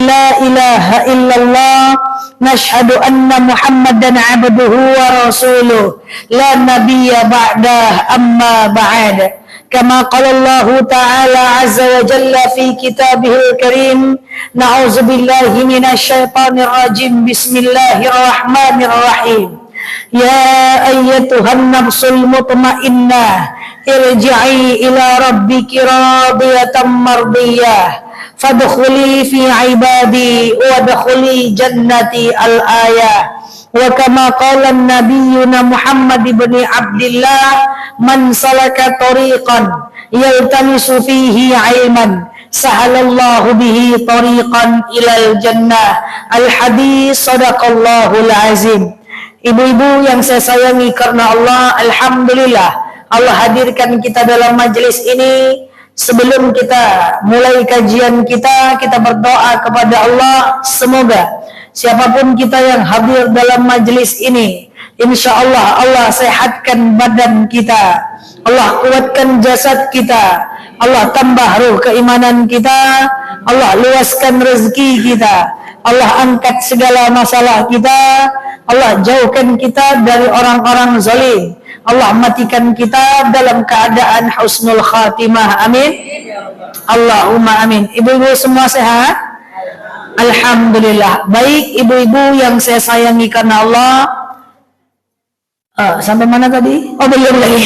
la ilaha illallah nashhadu anna Muhammadan abduhu wa rasuluh la nabiyya ba'dah amma ba'd kama qala Allah ta'ala azza wa jalla fi kitabihil karim na'udzu billahi minasy syaithanir rajim bismillahirrahmanirrahim ya ayyatuhan nafsul mutmainnah irji'i ila rabbiki radiyatan mardiyah fadkhuli fi ibadi wadkhuli jannati al-ayah wa kama qala nabiyyuna Muhammad ibn Abdillah man salaka tariqan yaltamisu fihi ilman sahalallahu bihi tariqan ilal jannah al-hadis sadaqallahul azim. Ibu-ibu yang saya sayangi karena Allah, alhamdulillah Allah hadirkan kita dalam majelis ini. Sebelum kita mulai kajian kita berdoa kepada Allah, semoga siapapun kita yang hadir dalam majelis ini, insya Allah Allah sehatkan badan kita, Allah kuatkan jasad kita, Allah tambah ruh keimanan kita, Allah luaskan rezeki kita, Allah angkat segala masalah kita, Allah jauhkan kita dari orang-orang zalim, Allah matikan kita dalam keadaan husnul khatimah, amin Allahumma amin. Ibu-ibu semua sehat? Alhamdulillah. Baik ibu-ibu yang saya sayangi karena Allah, sampai mana tadi? Oh belum lagi.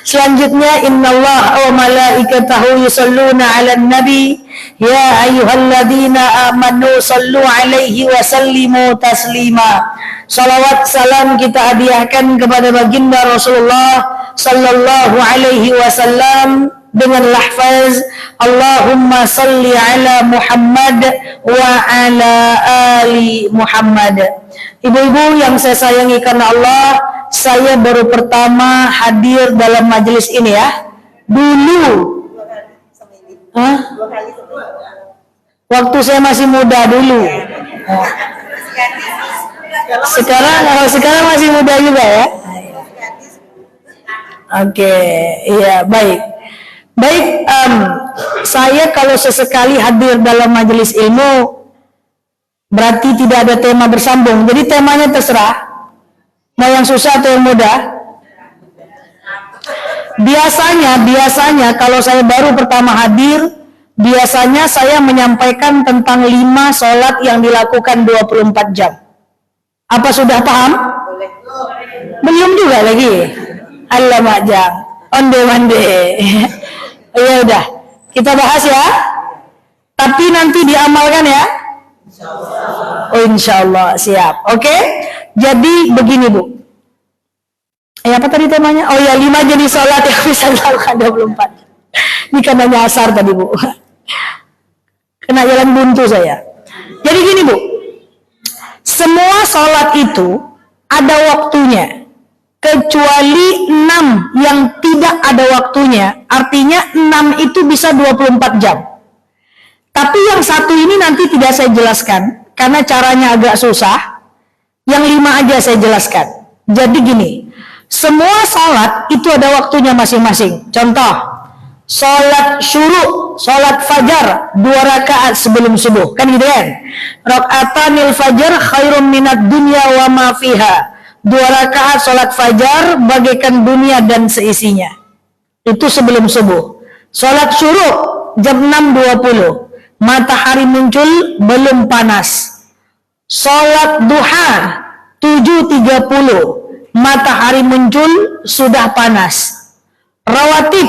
Selanjutnya innallaha wa malaikatahu yusholluna 'alan nabi ya ayyuhalladzina amanu shallu 'alaihi wa sallimu taslima. Salawat salam kita hadiahkan kepada baginda Rasulullah sallallahu alaihi wasallam dengan lafaz Allahumma salli ala Muhammad wa ala ali Muhammad. Ibu-ibu yang saya sayangi karena Allah, saya baru pertama hadir dalam majelis ini ya. Dulu waktu saya masih muda dulu. Sekarang masih muda juga ya. Oke, iya baik. Saya kalau sesekali hadir dalam majelis ilmu berarti tidak ada tema bersambung. Jadi temanya terserah. Mau yang susah atau yang mudah? Biasanya kalau saya baru pertama hadir, biasanya saya menyampaikan tentang 5 sholat yang dilakukan 24 jam. Apa sudah paham? Belum juga lagi. Alamak jang. Onde-mande. Ya udah, kita bahas ya. Tapi nanti diamalkan ya. Oh insyaallah siap. Oke. Jadi begini Bu. Apa tadi temanya? Oh ya 5 jenis sholat yang bisa dilakukan 24. Ini karena nyasar tadi Bu. Kena jalan buntu saya. Jadi gini Bu. Semua sholat itu ada waktunya, kecuali 6 yang tidak ada waktunya, artinya 6 itu bisa 24 jam. Tapi yang satu ini nanti tidak saya jelaskan, karena caranya agak susah, yang 5 aja saya jelaskan. Jadi gini, semua sholat itu ada waktunya masing-masing. Contoh, sholat syuruk, sholat fajar 2 rakaat sebelum subuh, kan gitu kan? Rakaatanil fajar khairum minad dunya wa ma fiha. 2 rakaat sholat fajar bagaikan dunia dan seisinya. Itu sebelum subuh. Sholat syuruk jam 6.20, matahari muncul belum panas. Sholat duha 7.30, matahari muncul sudah panas. Rawatib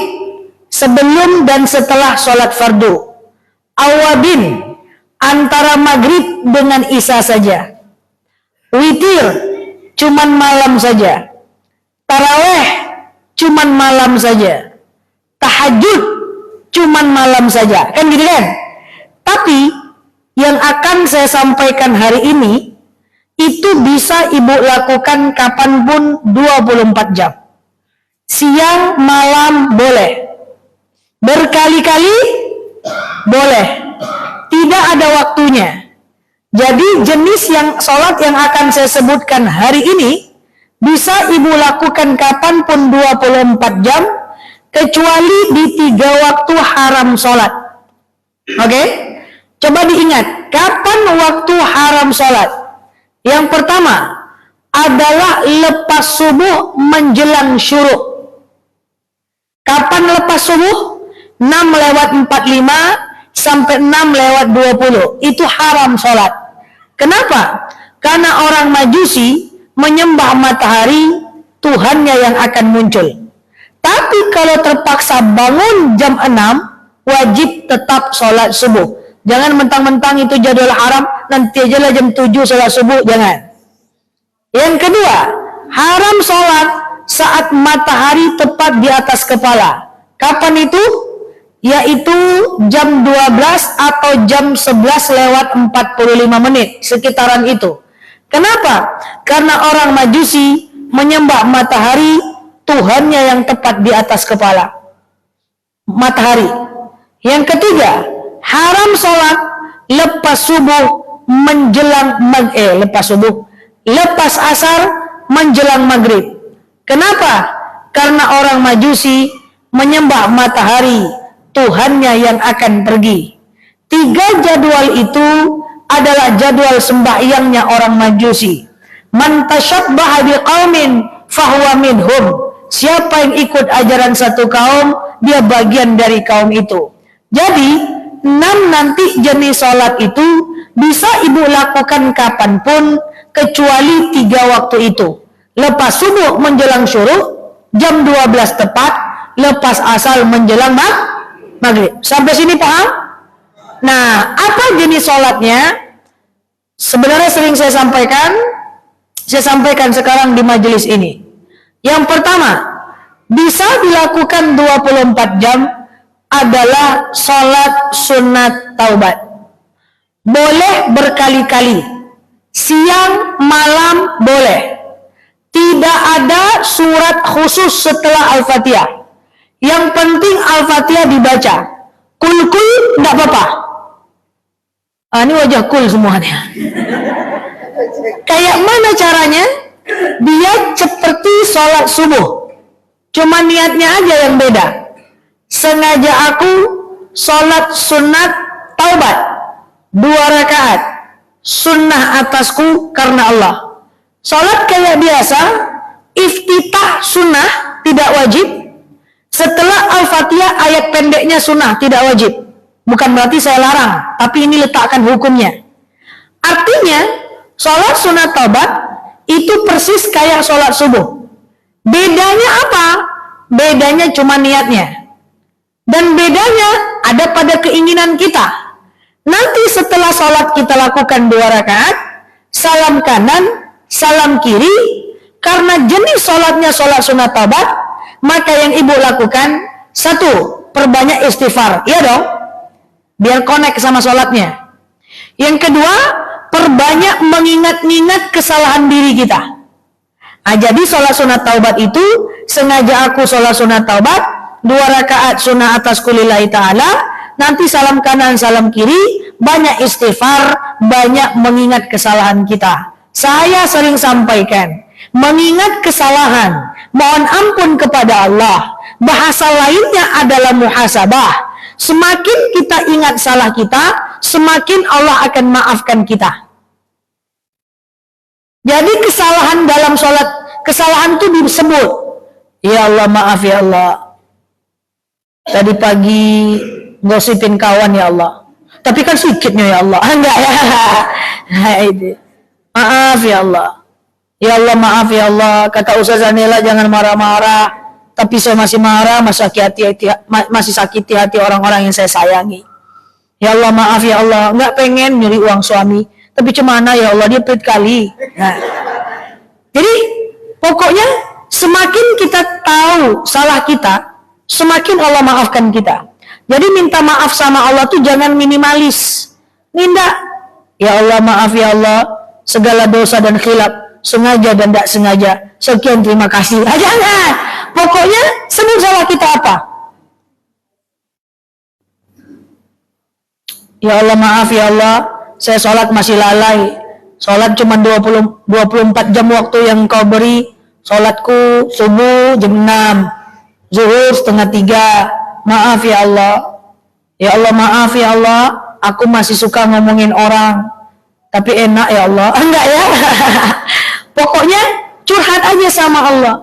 sebelum dan setelah sholat fardu. Awabin antara maghrib dengan isya saja. Witir cuman malam saja. Taraweh cuman malam saja. Tahajud cuman malam saja. Kan gitu kan? Tapi yang akan saya sampaikan hari ini itu bisa ibu lakukan kapanpun 24 jam. Siang malam boleh. Berkali-kali boleh. Tidak ada waktunya. Jadi jenis yang sholat yang akan saya sebutkan hari ini bisa ibu lakukan kapanpun 24 jam kecuali di 3 waktu haram sholat. Oke? Coba diingat, kapan waktu haram sholat? Yang pertama adalah lepas subuh menjelang syuruk. Kapan lepas subuh? 6 lewat 45 sampai 6 lewat 20. Itu haram sholat. Kenapa? Karena orang Majusi menyembah matahari, Tuhannya yang akan muncul. Tapi kalau terpaksa bangun jam 6, wajib tetap sholat subuh. Jangan mentang-mentang itu jadwal haram, nanti aja lah jam 7 sholat subuh, jangan. Yang kedua, haram sholat saat matahari tepat di atas kepala. Kapan itu? Yaitu jam 12 atau jam 11 lewat 45 menit, sekitaran itu. Kenapa? Karena orang Majusi menyembah matahari, Tuhannya yang tepat di atas kepala. Matahari. Yang ketiga, haram sholat lepas subuh menjelang lepas asar menjelang maghrib. Kenapa? Karena orang Majusi menyembah matahari, Tuhannya yang akan pergi. 3 jadwal itu adalah jadwal sembahyangnya orang Majusi. Man tashabbaha biqaumin fahuwa minhum. Siapa yang ikut ajaran satu kaum, dia bagian dari kaum itu. Jadi 6 nanti jenis sholat itu bisa ibu lakukan kapanpun kecuali 3 waktu itu. Lepas subuh menjelang syuruk, jam 12 tepat, lepas asal menjelang maghrib. Sampai sini paham? Nah, apa jenis sholatnya? Sebenarnya sering saya sampaikan sekarang di majelis ini. Yang pertama, bisa dilakukan 24 jam adalah sholat sunat taubat. Boleh berkali-kali, siang, malam boleh. Tidak ada surat khusus setelah Al-Fatihah. Yang penting Al-Fatihah dibaca. Kul-kul tidak apa-apa. Ini wajah kul semuanya. Kayak mana caranya? Dia seperti sholat subuh. Cuma niatnya aja yang beda. Sengaja aku sholat sunat taubat 2 rakaat. Sunnah atasku karena Allah. Sholat kayak biasa, iftitah sunnah, tidak wajib. Setelah Al-Fatihah ayat pendeknya sunnah, tidak wajib. Bukan berarti saya larang, tapi ini letakkan hukumnya. Artinya, sholat sunat taubat itu persis kayak sholat subuh. Bedanya apa? Bedanya cuma niatnya. Dan bedanya ada pada keinginan kita. Nanti setelah sholat kita lakukan 2 rakaat, salam kanan, salam kiri. Karena jenis sholatnya sholat sunat taubat, maka yang ibu lakukan, 1, perbanyak istighfar. Iya dong? Biar connect sama sholatnya. Yang kedua, perbanyak mengingat-ingat kesalahan diri kita. Jadi sholat sunat taubat itu, sengaja aku sholat sunat taubat, 2 rakaat sunnah atas kulillahi ta'ala, nanti salam kanan, salam kiri, banyak istighfar, banyak mengingat kesalahan kita. Saya sering sampaikan, mengingat kesalahan, mohon ampun kepada Allah. Bahasa lainnya adalah muhasabah. Semakin kita ingat salah kita, semakin Allah akan maafkan kita. Jadi kesalahan dalam sholat, kesalahan itu disebut, ya Allah maaf ya Allah, tadi pagi gosipin kawan ya Allah, tapi kan sedikitnya ya Allah. Enggak ya. Maaf ya Allah. Ya Allah maaf ya Allah, kata Ustazah Nela jangan marah-marah. Tapi saya masih marah, masih sakiti hati orang-orang yang saya sayangi. Ya Allah maaf ya Allah, nggak pengen nyuri uang suami, tapi cemana ya Allah, dia pelit kali. Nah, jadi pokoknya semakin kita tahu salah kita, semakin Allah maafkan kita. Jadi minta maaf sama Allah tuh jangan minimalis. Ninda, ya Allah maaf ya Allah, segala dosa dan khilaf, sengaja dan tidak sengaja, sekian terima kasih. Jangan. Pokoknya sebut salah kita apa? Ya Allah maaf ya Allah, saya sholat masih lalai. Sholat cuma 24 jam waktu yang kau beri. Sholatku subuh jam 6, zuhur setengah 3. Maaf ya Allah. Ya Allah maaf ya Allah, aku masih suka ngomongin orang, tapi enak ya Allah. Enggak ya. Pokoknya curhat aja sama Allah.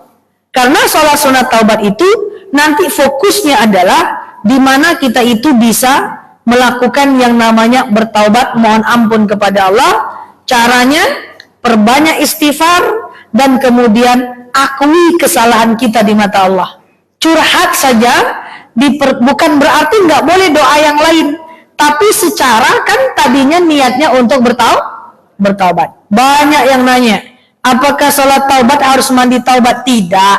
Karena sholat sunat taubat itu nanti fokusnya adalah di mana kita itu bisa melakukan yang namanya bertaubat, mohon ampun kepada Allah. Caranya perbanyak istighfar dan kemudian akui kesalahan kita di mata Allah. Curhat saja, bukan berarti nggak boleh doa yang lain. Tapi secara kan tadinya niatnya untuk bertaubat. Banyak yang nanya, apakah sholat taubat harus mandi taubat? Tidak.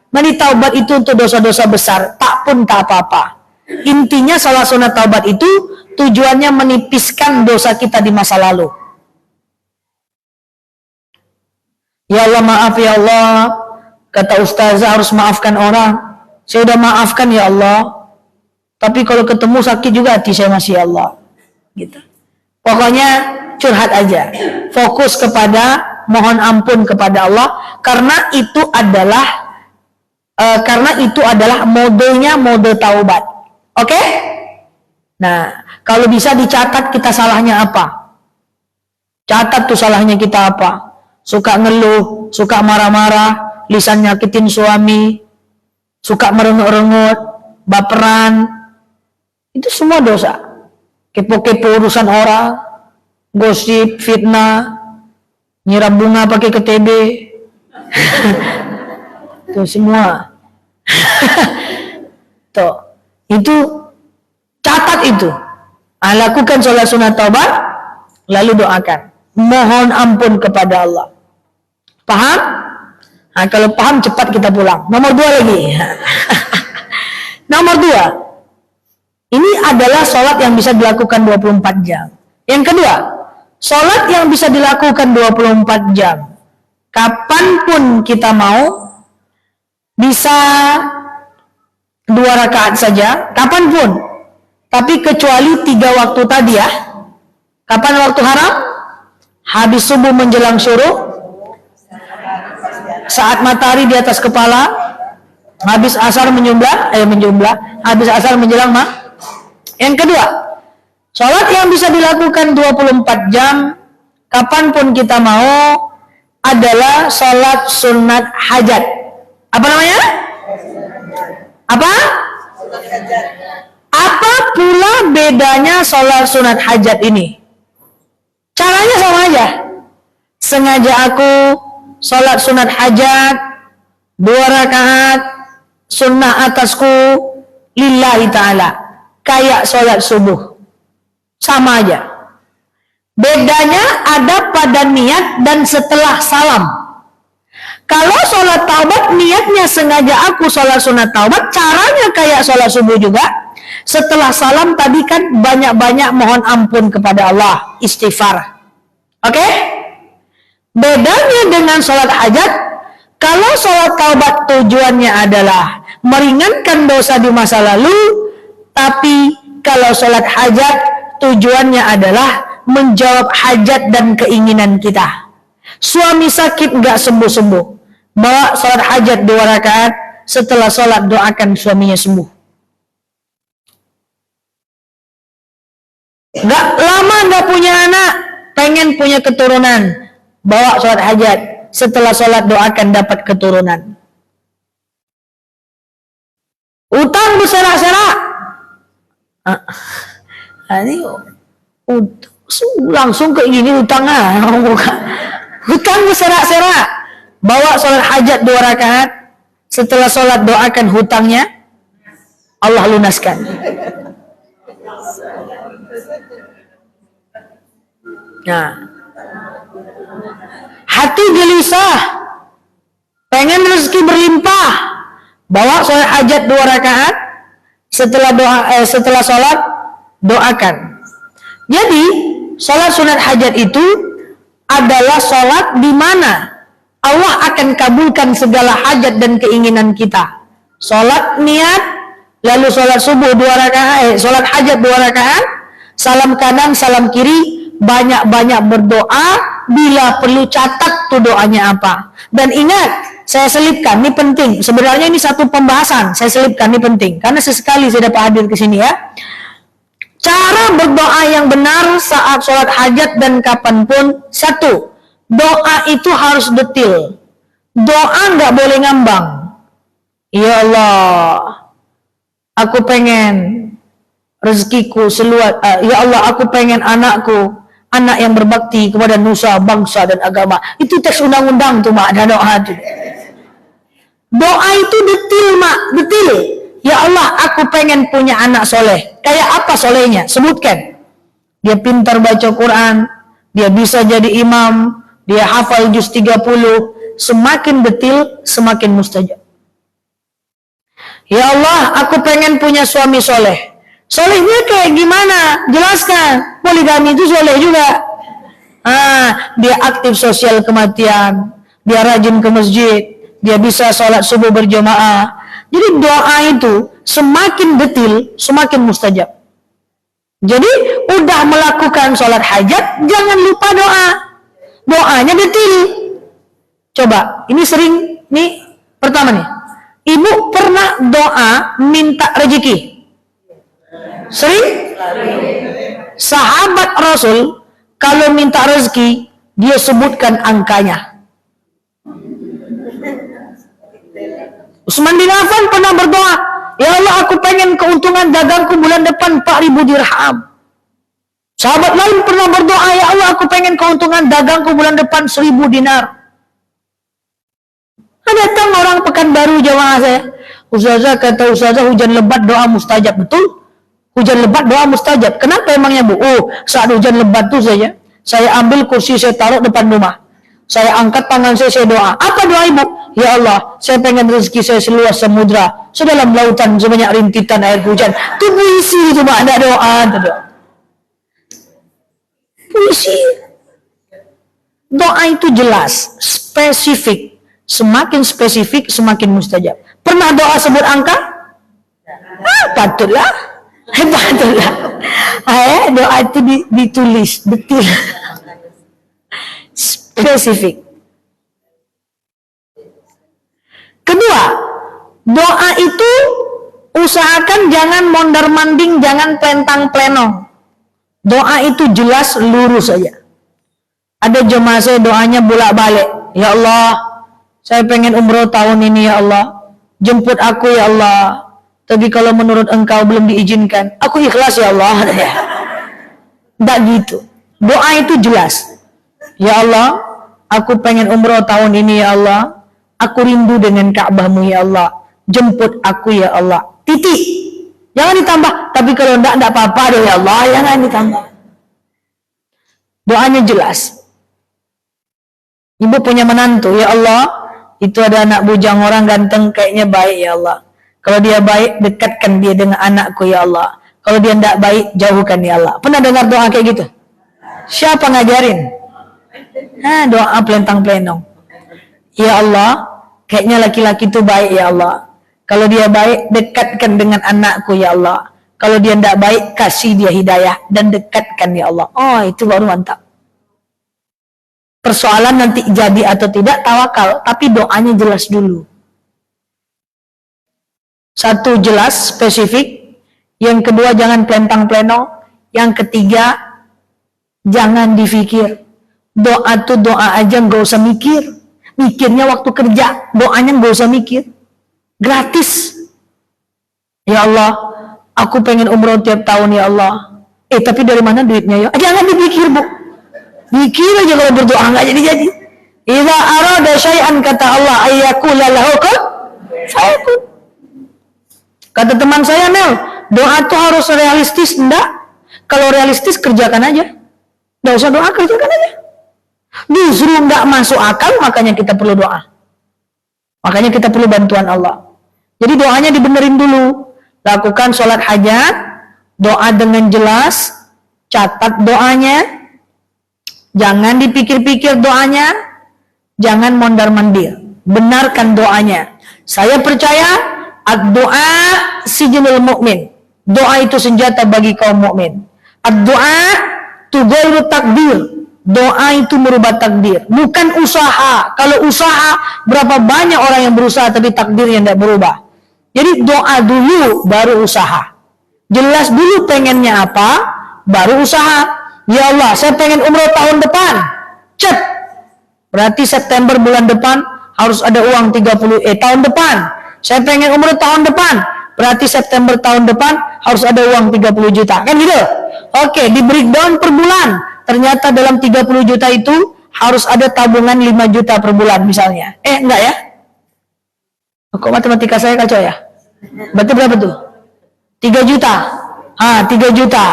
Mandi taubat itu untuk dosa-dosa besar, tak pun tak apa-apa. Intinya sholat sunat taubat itu tujuannya menipiskan dosa kita di masa lalu. Ya Allah, maaf ya Allah, kata ustazah harus maafkan orang. Saya udah maafkan ya Allah, tapi kalau ketemu sakit juga hati saya masih ya Allah. Gitu. Pokoknya curhat aja, fokus kepada mohon ampun kepada Allah, karena itu adalah modenya mode taubat. Oke? Nah, kalau bisa dicatat kita salahnya apa? Catat tuh salahnya kita apa? Suka ngeluh, suka marah-marah, lisan nyakitin suami, suka merengut-rengut, baperan, itu semua dosa. Kepo-kepo urusan orang, gosip, fitnah, nyiram bunga pakai KTP, itu semua. Tuh, itu catat itu. Lakukan sholat sunat taubat, lalu doakan, mohon ampun kepada Allah. Paham? Nah, kalau paham cepat kita pulang. Nomor 2 lagi. Nomor 2. Ini adalah sholat yang bisa dilakukan 24 jam. Yang kedua, sholat yang bisa dilakukan 24 jam. Kapanpun kita mau, bisa 2 rakaat saja, kapanpun. Tapi kecuali 3 waktu tadi ya. Kapan waktu haram? Habis subuh menjelang syuruk, saat matahari di atas kepala, habis asar habis asar menjelang Yang kedua, sholat yang bisa dilakukan 24 jam, kapanpun kita mau, adalah sholat sunat hajat. Apa namanya? Apa? Apa pula bedanya sholat sunat hajat ini? Caranya sama aja. Sengaja aku sholat sunat hajat 2 rakaat sunnah atasku lillahi ta'ala, kayak sholat subuh, sama aja. Bedanya ada pada niat dan setelah salam. Kalau sholat taubat niatnya sengaja aku sholat sunat taubat, caranya kayak sholat subuh juga. Setelah salam tadi kan banyak-banyak mohon ampun kepada Allah, istighfar. Oke? Bedanya dengan sholat hajat, kalau sholat taubat tujuannya adalah meringankan dosa di masa lalu, tapi kalau sholat hajat tujuannya adalah menjawab hajat dan keinginan kita. Suami sakit nggak sembuh-sembuh, bawa sholat hajat 2 rakaat, setelah sholat doakan suaminya sembuh. Nggak lama nggak punya anak, pengen punya keturunan, bawa sholat hajat, setelah sholat doakan dapat keturunan. Utang berserak-serak, ini langsung kayak gini utangnya. Utang berserak-serak, bawa sholat hajat 2 rakaat, setelah sholat doakan hutangnya, Allah lunaskan. Nah, hati gelisah, pengen rezeki berlimpah, bawa sholat hajat 2 rakaat, setelah sholat doakan. Jadi sholat sunat hajat itu adalah sholat di mana Allah akan kabulkan segala hajat dan keinginan kita. Sholat niat, lalu sholat subuh 2 rakaat, sholat hajat 2 rakaat, salam kanan, salam kiri, banyak-banyak berdoa, bila perlu catat tuh doanya apa. Dan ingat, saya selipkan, ini penting. Sebenarnya ini satu pembahasan, saya selipkan, ini penting. Karena sesekali saya dapat hadir ke sini ya. Cara berdoa yang benar saat sholat hajat dan kapanpun. Satu, doa itu harus detil. Doa nggak boleh ngambang. Ya Allah, aku pengen rezekiku seluas. Ya Allah, aku pengen anakku, anak yang berbakti kepada nusa, bangsa dan agama. Itu teks undang-undang tuh mak, ada doa tuh. Doa itu detil mak, detil. Ya Allah, aku pengen punya anak soleh. Kayak apa solehnya? Sebutkan. Dia pintar baca Quran, dia bisa jadi imam, dia hafal juz 30. Semakin detil, semakin mustajab. Ya Allah, aku pengen punya suami soleh. Solehnya kayak gimana? Jelaskan. Poligami itu soleh juga. Dia aktif sosial kematian, dia rajin ke masjid, dia bisa sholat subuh berjamaah. Jadi doa itu semakin detil, semakin mustajab. Jadi udah melakukan sholat hajat, jangan lupa doa. Doanya detil. Coba, ini sering, nih pertama nih. Ibu pernah doa minta rezeki? Sering? Sahabat Rasul kalau minta rezeki, dia sebutkan angkanya. Utsman bin Affan pernah berdoa, ya Allah, aku pengen keuntungan dagangku bulan depan 4.000 dirham. Sahabat lain pernah berdoa, ya Allah, aku pengen keuntungan dagangku bulan depan 1.000 dinar. Datang orang Pekanbaru jamaah saya, Ustazah, kata Ustazah, hujan lebat doa mustajab. Betul? Hujan lebat doa mustajab. Kenapa emangnya Bu? Saat hujan lebat itu saja, saya ambil kursi, saya taruh depan rumah. Saya angkat tangan saya doa. Apa doa Ibu? Ya Allah, saya pengen rezeki saya seluas samudra, sedalam lautan, sebanyak rintitan air hujan. Itu puisi itu, Pak. Ada doa. Puisi. Doa itu jelas, spesifik. Semakin spesifik, semakin mustajab. Pernah doa sebut angka? Patutlah. Patutlah. Doa itu ditulis, detil. Spesifik. Kedua, doa itu usahakan jangan mondar-manding, jangan pelentang-pelenong. Doa itu jelas, lurus saja. Ada jemaah saya doanya bolak-balik. Ya Allah, saya pengen umroh tahun ini ya Allah. Jemput aku ya Allah. Tapi kalau menurut engkau belum diizinkan, aku ikhlas ya Allah. Tidak gitu. Doa itu jelas. Ya Allah, aku pengen umroh tahun ini ya Allah. Aku rindu dengan Ka'bahmu ya Allah. Jemput aku ya Allah. Titik. Jangan ditambah. Tapi kalau enggak apa-apa deh ya Allah. Jangan ditambah. Doanya jelas. Ibu punya menantu ya Allah. Itu ada anak bujang orang ganteng, kayaknya baik ya Allah. Kalau dia baik, dekatkan dia dengan anakku ya Allah. Kalau dia enggak baik, jauhkan ya Allah. Pernah dengar doa kayak gitu? Siapa ngajarin? Doa pelentang-pelenong. Ya Allah, kayaknya laki-laki itu baik ya Allah. Kalau dia baik, dekatkan dengan anakku ya Allah. Kalau dia tidak baik, kasih dia hidayah dan dekatkan ya Allah. Oh, itu baru mantap. Persoalan nanti jadi atau tidak tawakal, tapi doanya jelas dulu. Satu, jelas, spesifik. Yang kedua, jangan pelentang-pelenong. Yang ketiga, jangan difikir. Doa tuh doa aja, nggak usah mikir. Mikirnya waktu kerja, doanya nggak usah mikir. Gratis. Ya Allah, aku pengen umroh tiap tahun ya Allah. Tapi dari mana duitnya ya? Jangan dipikir Bu. Mikir aja kalau berdoa nggak jadi-jadi. Idza arada syai'an, kata Allah, ayyakula lahu kun fayakun. Kata teman saya, Mel, doa tuh harus realistis. Enggak. Kalau realistis kerjakan aja. Nggak usah doa, kerjakan aja. Justru nggak masuk akal, makanya kita perlu doa. Makanya kita perlu bantuan Allah. Jadi doanya dibenerin dulu. Lakukan sholat hajat, doa dengan jelas, catat doanya, jangan dipikir-pikir doanya, jangan mondar-mandir. Benarkan doanya. Saya percaya ad-doa sijnul mu'min. Doa itu senjata bagi kaum mukmin. Ad-doa tughayyiru takdir. Doa itu merubah takdir, bukan usaha. Kalau usaha, berapa banyak orang yang berusaha tapi takdirnya tidak berubah. Jadi doa dulu baru usaha. Jelas dulu pengennya apa, baru usaha. Ya Allah, saya pengen umroh tahun depan. Cet. Berarti September bulan depan harus ada uang 30 tahun depan. Saya pengen umroh tahun depan. Berarti September tahun depan harus ada uang 30 juta. Kan gitu? Oke, di breakdown per bulan. Ternyata dalam 30 juta itu harus ada tabungan 5 juta per bulan misalnya. Enggak ya? Kok matematika saya kacau ya? Berarti berapa tuh? 3 juta. 3 juta.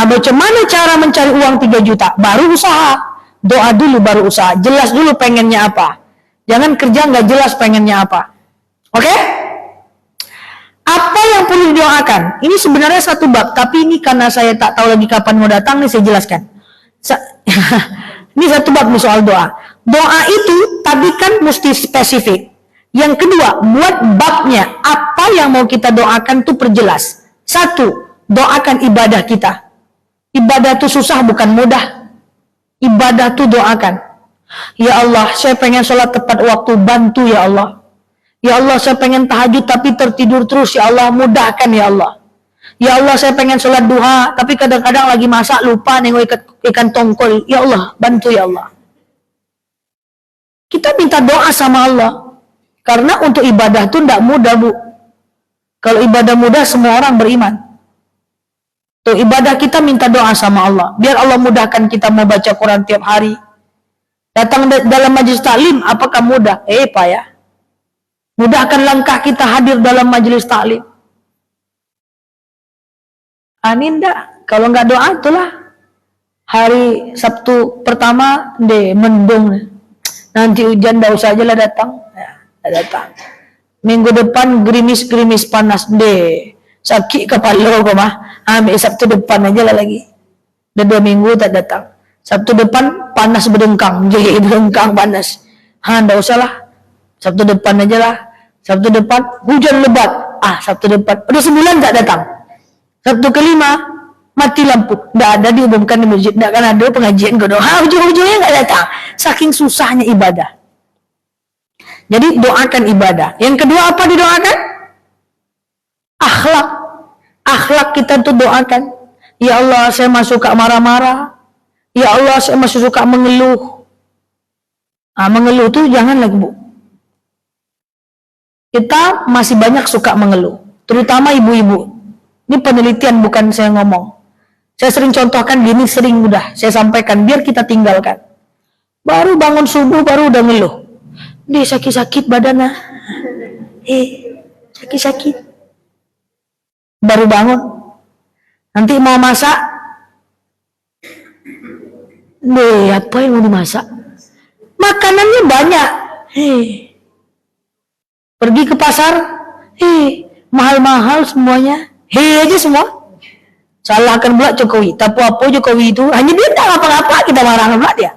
Bagaimana cara mencari uang 3 juta? Baru usaha. Doa dulu baru usaha. Jelas dulu pengennya apa. Jangan kerja nggak jelas pengennya apa. Oke? Apa yang perlu didoakan? Ini sebenarnya satu bab, tapi ini karena saya tak tahu lagi kapan mau datang, nih saya jelaskan. Ini satu bab nih soal doa. Doa itu tadi kan mesti spesifik. Yang kedua, buat babnya, apa yang mau kita doakan itu perjelas. Satu, doakan ibadah kita. Ibadah itu susah bukan mudah. Ibadah itu doakan. Ya Allah, saya pengen sholat tepat waktu, bantu ya Allah. Ya Allah, saya pengen tahajud tapi tertidur terus, ya Allah, mudahkan ya Allah. Ya Allah, saya pengen sholat duha tapi kadang-kadang lagi masak lupa nengok ikan tongkol. Ya Allah, bantu ya Allah. Kita minta doa sama Allah. Karena untuk ibadah itu tidak mudah, Bu. Kalau ibadah mudah, semua orang beriman. Tuh, ibadah kita minta doa sama Allah. Biar Allah mudahkan kita mau baca Quran tiap hari. Datang dalam majelis taklim, apakah mudah? Pak ya. Mudahkan langkah kita hadir dalam majelis taklim. Ini enggak. Kalau enggak doa, itulah. Hari Sabtu pertama, mendung. Nanti hujan, enggak usah aja lah datang. Datang. Minggu depan gerimis-gerimis panas sakit kepala kok mah. Sabtu depan aja lah lagi. Udah 2 minggu tak datang. Sabtu depan panas berdengkang, berdengkang panas. Ndak usah lah. Sabtu depan aja lah. Sabtu depan hujan lebat. Sabtu depan. Udah 9 tak datang. Sabtu kelima mati lampu. Ndak ada diumumkan di masjid. Ndak kan ada pengajian doa. Ujung-ujungnya nggak datang. Saking susahnya ibadah. Jadi doakan ibadah. Yang kedua apa didoakan? Akhlak. Akhlak kita tuh doakan. Ya Allah, saya masih suka marah-marah. Ya Allah, saya masih suka mengeluh. Mengeluh tuh jangan lagi, Bu. Kita masih banyak suka mengeluh. Terutama ibu-ibu. Ini penelitian bukan saya ngomong. Saya sering contohkan gini, sering udah. Saya sampaikan biar kita tinggalkan. Baru bangun subuh baru udah ngeluh. Sakit-sakit badannya. Sakit-sakit. Baru bangun. Nanti mau masak. Apa yang mau dimasak? Makanannya banyak. Pergi ke pasar. Mahal-mahal semuanya. Aja semua. Salahkan pula Jokowi. Tapi apa Jokowi itu? Hanya dia tak apa-apa, kita marah pula dia.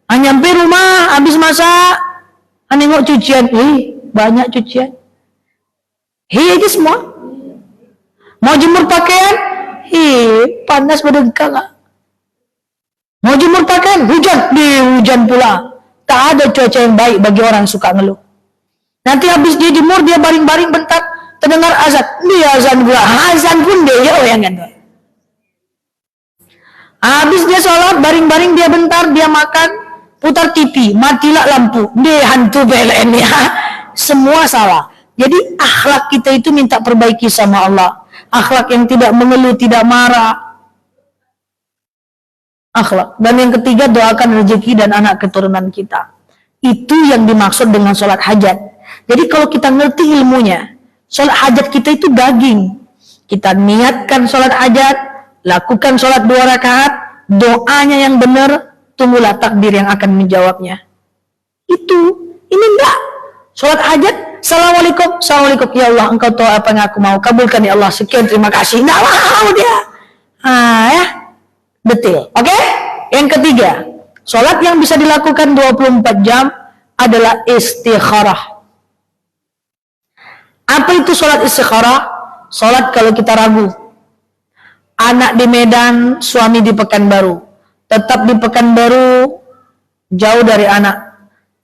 Nyampe rumah, habis masak, nengok cucian, banyak cucian. Aja semua. Mau jemur pakaian, panas berdengkang. Mau jemur pakaian, hujan pula. Tak ada cuaca yang baik bagi orang yang suka ngeluh. Nanti habis dia jemur, dia baring-baring bentar, terdengar azan. Dia azan pula, azan pun dia yang kan. Habis dia sholat, baring-baring dia bentar, dia makan. Putar TV, matilah lampu, hantu PLN ya. Semua salah. Jadi akhlak kita itu minta perbaiki sama Allah. Akhlak yang tidak mengeluh, tidak marah. Akhlak. Dan yang ketiga, doakan rezeki dan anak keturunan kita. Itu yang dimaksud dengan sholat hajat. Jadi kalau kita ngerti ilmunya, sholat hajat kita itu daging. Kita niatkan sholat hajat, lakukan sholat 2 rakaat, doanya yang benar, tunggulah takdir yang akan menjawabnya. Ini enggak. Sholat hajat, Assalamualaikum, Assalamualaikum. Ya Allah, engkau tahu apa yang aku mau. Kabulkan ya Allah, sekian terima kasih. Enggak mau dia. Ya. Betul. Oke? Yang ketiga, sholat yang bisa dilakukan 24 jam adalah istikharah. Apa itu sholat istikharah? Sholat kalau kita ragu. Anak di Medan, suami di Pekanbaru. Tetap di Pekanbaru, jauh dari anak.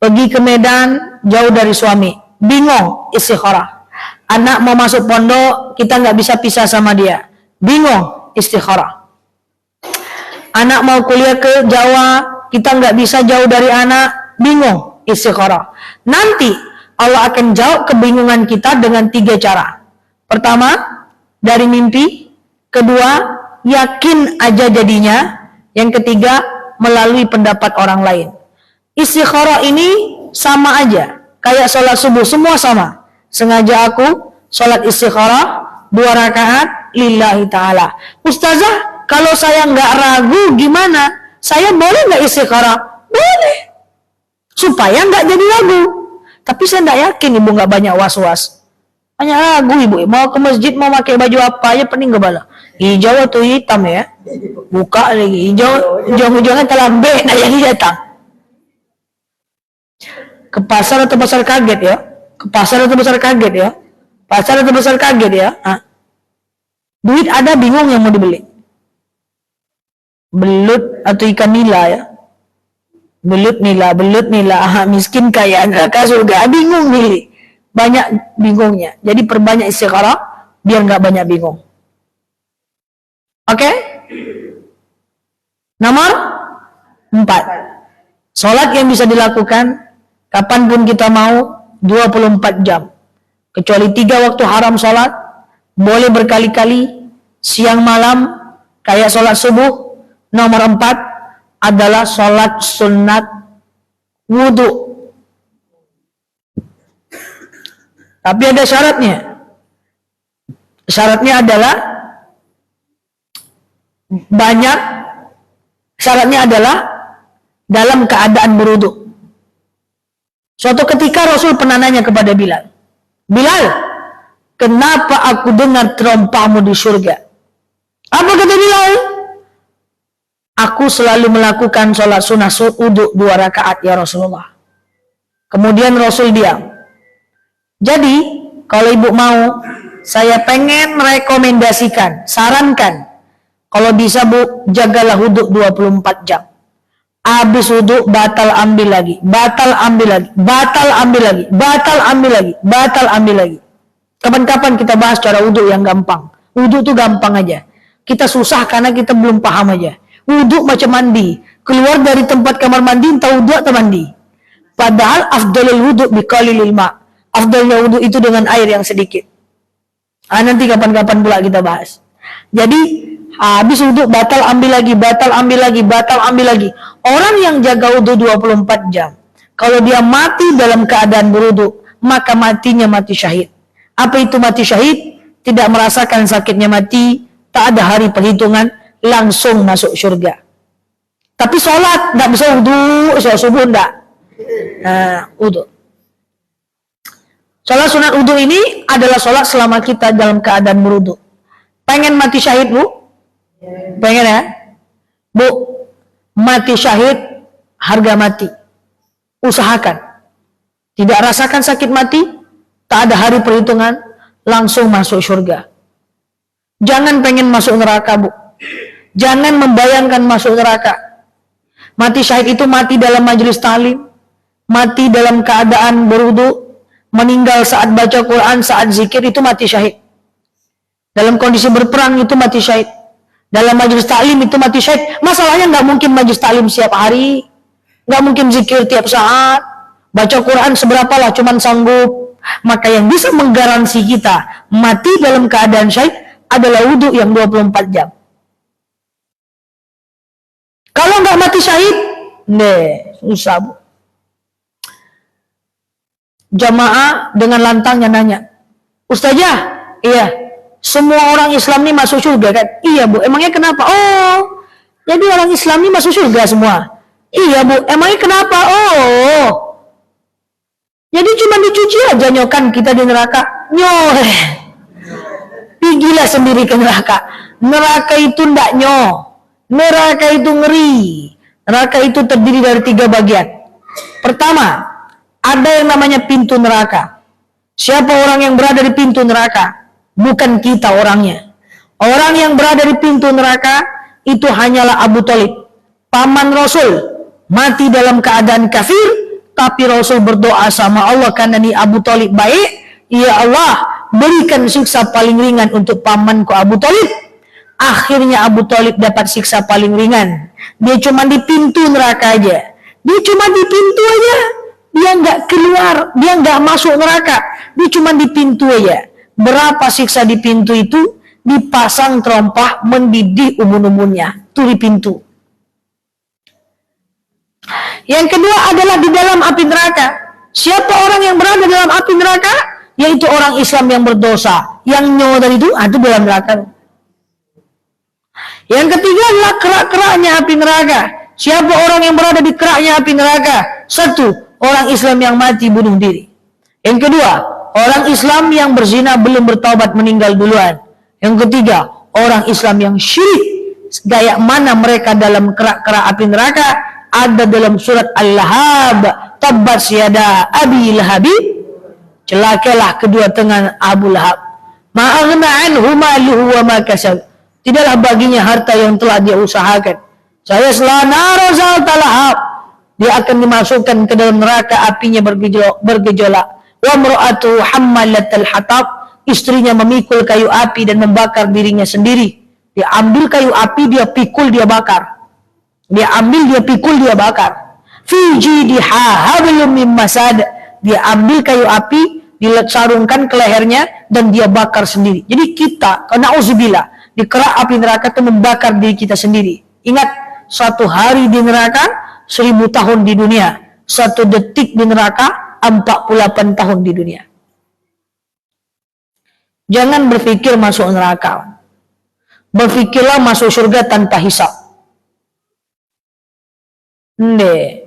Pergi ke Medan, jauh dari suami. Bingung, istikharah. Anak mau masuk pondok, kita nggak bisa pisah sama dia. Bingung, istikharah. Anak mau kuliah ke Jawa, kita nggak bisa jauh dari anak. Bingung, istikharah. Nanti Allah akan jawab kebingungan kita dengan 3 cara. Pertama, dari mimpi. Kedua, yakin aja jadinya. Yang ketiga, melalui pendapat orang lain. Istikharah ini sama aja, kayak sholat subuh, semua sama. Sengaja aku sholat istikharah 2 rakaat lillahi ta'ala. Ustazah, kalau saya nggak ragu gimana? Saya boleh nggak istikharah? Boleh. Supaya nggak jadi ragu. Tapi saya nggak yakin ibu nggak banyak was-was. Hanya ragu ibu, mau ke masjid mau pakai baju apa aja pening kepala. Hijau atau hitam ya? Buka lagi hijau, ujung-ujungnya telambe, nah jadi datang. Ke pasar atau pasar kaget ya? Ke pasar atau pasar kaget ya? Pasar atau pasar kaget ya? Duit ada, bingung yang mau dibeli. Belut atau ikan nila ya? Belut nila, miskin kaya, neraka surga, bingung milih. Banyak bingungnya. Jadi perbanyak istikharah biar nggak banyak bingung. Oke? Nomor 4. Sholat yang bisa dilakukan kapanpun kita mau 24 jam. Kecuali 3 waktu haram sholat. Boleh berkali-kali. Siang malam. Kayak sholat subuh. Nomor 4 adalah sholat sunat wudhu. Tapi ada syaratnya. Syaratnya adalah banyak. Syaratnya adalah dalam keadaan berwudhu. Suatu ketika Rasul pernah nanya kepada Bilal, Bilal, kenapa aku dengar terompahmu di surga? Apa kata Bilal? Aku selalu melakukan sholat sunnah wudhu 2 rakaat ya Rasulullah. Kemudian Rasul diam. Jadi kalau ibu mau, saya pengen merekomendasikan, sarankan, kalau bisa bu, jagalah wudhu 24 jam. Habis wudhu, batal ambil lagi, batal ambil lagi, batal ambil lagi, batal ambil lagi, batal ambil lagi. Kapan-kapan kita bahas cara wudhu yang gampang. Wudhu tuh gampang aja. Kita susah karena kita belum paham aja. Wudhu macam mandi. Keluar dari tempat kamar mandi, entah wudhu atau mandi. Padahal afdalul wudhu biqalilil ma'. Afdalnya wudhu itu dengan air yang sedikit. Nanti kapan-kapan pula kita bahas. Jadi habis wudhu batal ambil lagi, batal ambil lagi, batal ambil lagi. Orang yang jaga wudhu 24 jam, kalau dia mati dalam keadaan berwudhu, maka matinya mati syahid. Apa itu mati syahid? Tidak merasakan sakitnya mati, tak ada hari perhitungan, langsung masuk surga. Tapi sholat, tidak bisa wudhu, sholat subuh tidak. Wudhu. Sholat sunat wudhu ini adalah sholat selama kita dalam keadaan berwudhu. Pengen mati syahid bu? Pengen ya? Bu, mati syahid, harga mati. Usahakan. Tidak rasakan sakit mati, tak ada hari perhitungan, langsung masuk surga. Jangan pengen masuk neraka bu. Jangan membayangkan masuk neraka. Mati syahid itu mati dalam majelis ta'lim, mati dalam keadaan berwudhu, meninggal saat baca Quran, saat zikir, itu mati syahid. Dalam kondisi berperang itu mati syahid. Dalam majelis ta'lim itu mati syahid. Masalahnya nggak mungkin majelis ta'lim setiap hari, nggak mungkin zikir tiap saat, baca Quran seberapa lah, cuman sanggup. Maka yang bisa menggaransi kita mati dalam keadaan syahid adalah wudhu yang 24 jam. Kalau nggak mati syahid, susah bu. Jamaah dengan lantangnya nanya, Ustazah, iya, semua orang Islam ini masuk surga kan? Iya bu, emangnya kenapa? Oh, jadi orang Islam ini masuk surga semua? Iya bu, emangnya kenapa? Oh, jadi cuma dicuci aja nyokan kita di neraka? Nyoh, pergilah sendiri ke neraka. Neraka itu ndak nyoh, neraka itu ngeri. Neraka itu terdiri dari 3 bagian. Pertama, ada yang namanya pintu neraka. Siapa orang yang berada di pintu neraka? Bukan kita orangnya. Orang yang berada di pintu neraka itu hanyalah Abu Thalib, paman Rasul, mati dalam keadaan kafir, tapi Rasul berdoa sama Allah karena ini Abu Thalib baik. Ya Allah, berikan siksa paling ringan untuk pamanku Abu Thalib. Akhirnya Abu Thalib dapat siksa paling ringan. Dia cuma di pintu neraka aja. Dia cuma di pintu aja. Dia nggak keluar, dia nggak masuk neraka. Dia cuma di pintu aja. Berapa siksa di pintu itu? Dipasang terompah mendidih ubun-ubunnya. Itu di pintu. Yang kedua adalah di dalam api neraka. Siapa orang yang berada dalam api neraka? Yaitu orang Islam yang berdosa. Yang nyawa dari itu, itu dalam neraka. Yang ketiga adalah kerak-keraknya api neraka. Siapa orang yang berada di keraknya api neraka? Satu, orang Islam yang mati bunuh diri. Yang kedua, orang Islam yang berzina belum bertaubat meninggal duluan. Yang ketiga, orang Islam yang syirik. Gaya mana mereka dalam kerak-kerak api neraka? Ada dalam surat Al-Lahab. Tabbat yada Abi Lahabi. Celakalah kedua tangan Abu Lahab. Ma'aghna anhu maluhu wa ma kasab. Tidaklah baginya harta yang telah dia usahakan. Saya selanarozal talahab. Dia akan dimasukkan ke dalam neraka, apinya bergejolak. Wa mra'atu hammalatal hatab. Istrinya memikul kayu api dan membakar dirinya sendiri. Dia ambil kayu api, dia pikul, dia bakar. Dia ambil, dia pikul, dia bakar. Fi jidiha hablum min masad. Dia ambil kayu api, disarungkan ke lehernya dan dia bakar sendiri. Jadi kita, na'udzubillah, di kerak api neraka itu membakar diri kita sendiri. Ingat, satu hari di neraka 1000 tahun di dunia. Satu detik di neraka 48 tahun di dunia. Jangan berpikir masuk neraka. Berpikirlah masuk surga tanpa hisab.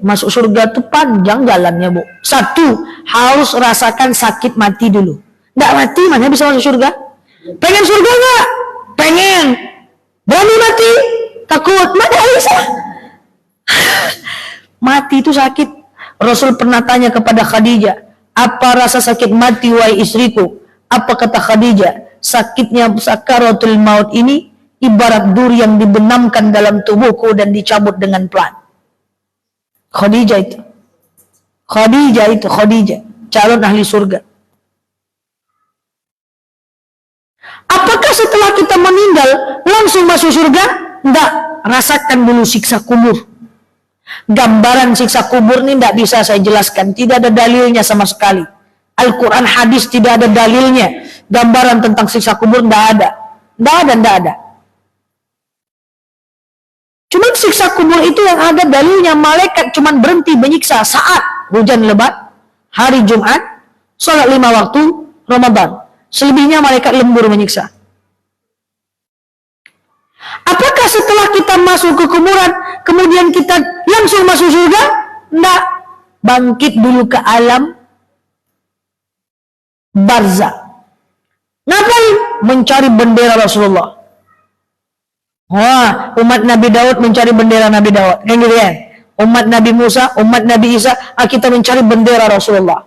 Masuk surga itu panjang jalannya, Bu. Satu, harus rasakan sakit mati dulu. Nggak mati, mana bisa masuk surga? Pengen surga nggak? Pengen. Berani mati? Takut? Mana bisa? Mati itu sakit. Rasul pernah tanya kepada Khadijah, apa rasa sakit mati wahai istriku? Apa kata Khadijah? Sakitnya sakaratul maut ini ibarat duri yang dibenamkan dalam tubuhku dan dicabut dengan pelan. Khadijah itu. Khadijah. Calon ahli surga. Apakah setelah kita meninggal langsung masuk surga? Enggak. Rasakan dulu siksa kubur. Gambaran siksa kubur ini tidak bisa saya jelaskan. Tidak ada dalilnya sama sekali. Al-Quran hadis tidak ada dalilnya. Gambaran tentang siksa kubur tidak ada. Tidak ada. Cuma siksa kubur itu yang ada dalilnya. Malaikat cuma berhenti menyiksa saat hujan lebat, hari Jumat, sholat 5 waktu, Ramadan. Selebihnya malaikat lembur menyiksa. Apakah setelah kita masuk ke kuburan, kemudian kita langsung masuk surga? Tidak. Bangkit dulu ke alam barzah. Ngapain? Mencari bendera Rasulullah. Wah, umat Nabi Daud mencari bendera Nabi Daud. Yang gitu ya. Umat Nabi Musa, umat Nabi Isa, kita mencari bendera Rasulullah.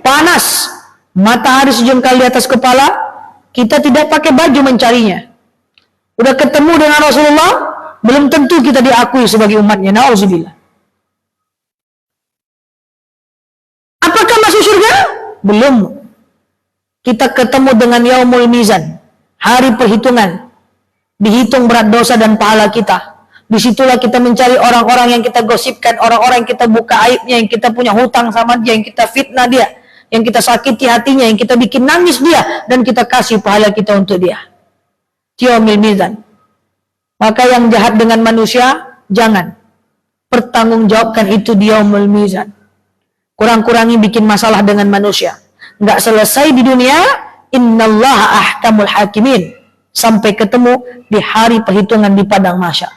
Panas, matahari sejengkal di atas kepala, kita tidak pakai baju mencarinya. Udah ketemu dengan Rasulullah, belum tentu kita diakui sebagai umatnya. Na'udzubillah. Apakah masuk surga? Belum. Kita ketemu dengan Yaumul Mizan, hari perhitungan. Dihitung berat dosa dan pahala kita. Disitulah kita mencari orang-orang yang kita gosipkan, orang-orang yang kita buka aibnya, yang kita punya hutang sama dia, yang kita fitnah dia, yang kita sakiti hatinya, yang kita bikin nangis dia, dan kita kasih pahala kita untuk dia. Yaumul Mizan. Maka yang jahat dengan manusia, jangan. Pertanggungjawabkan itu di Yaumul Mizan. Kurang-kurangi bikin masalah dengan manusia. Nggak selesai di dunia, innallaha ahkamul hakimin. Sampai ketemu di hari perhitungan di padang mahsyar.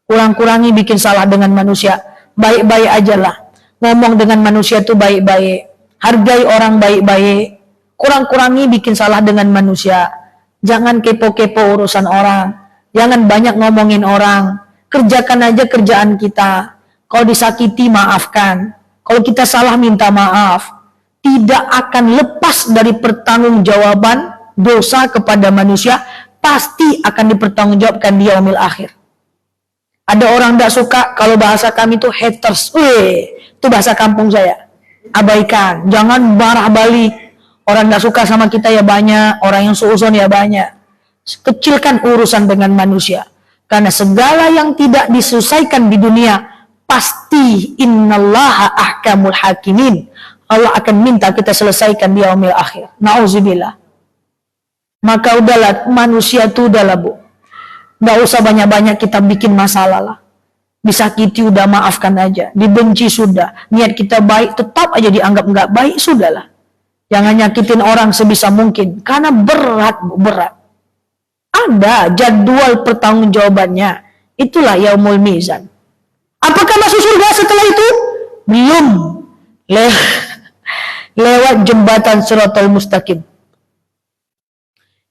Kurang-kurangi bikin salah dengan manusia. Baik-baik aja lah. Ngomong dengan manusia itu baik-baik. Hargai orang baik-baik. Kurang-kurangi bikin salah dengan manusia. Jangan kepo-kepo urusan orang. Jangan banyak ngomongin orang. Kerjakan aja kerjaan kita. Kalau disakiti, maafkan. Kalau kita salah, minta maaf. Tidak akan lepas dari pertanggungjawaban dosa kepada manusia. Pasti akan dipertanggungjawabkan di yaumil akhir. Ada orang tidak suka kalau bahasa kami itu haters. Itu bahasa kampung saya. Abaikan, jangan marah balik. Orang gak suka sama kita ya banyak, orang yang suuzon ya banyak. Kecilkan urusan dengan manusia. Karena segala yang tidak diselesaikan di dunia, pasti innallaha ahkamul hakimin. Allah akan minta kita selesaikan di yaumil akhir. Nauzubillah. Maka udahlah, manusia itu udahlah bu. Gak usah banyak-banyak kita bikin masalah lah. Disakiti udah maafkan aja. Dibenci sudah. Niat kita baik tetap aja dianggap gak baik, sudahlah. Jangan nyakitin orang sebisa mungkin. Karena berat bu, berat. Ada jadwal pertanggungjawabannya. Itulah yaumul mizan. Apakah masuk surga setelah itu? Belum. Lewat jembatan Shiratal Mustaqim.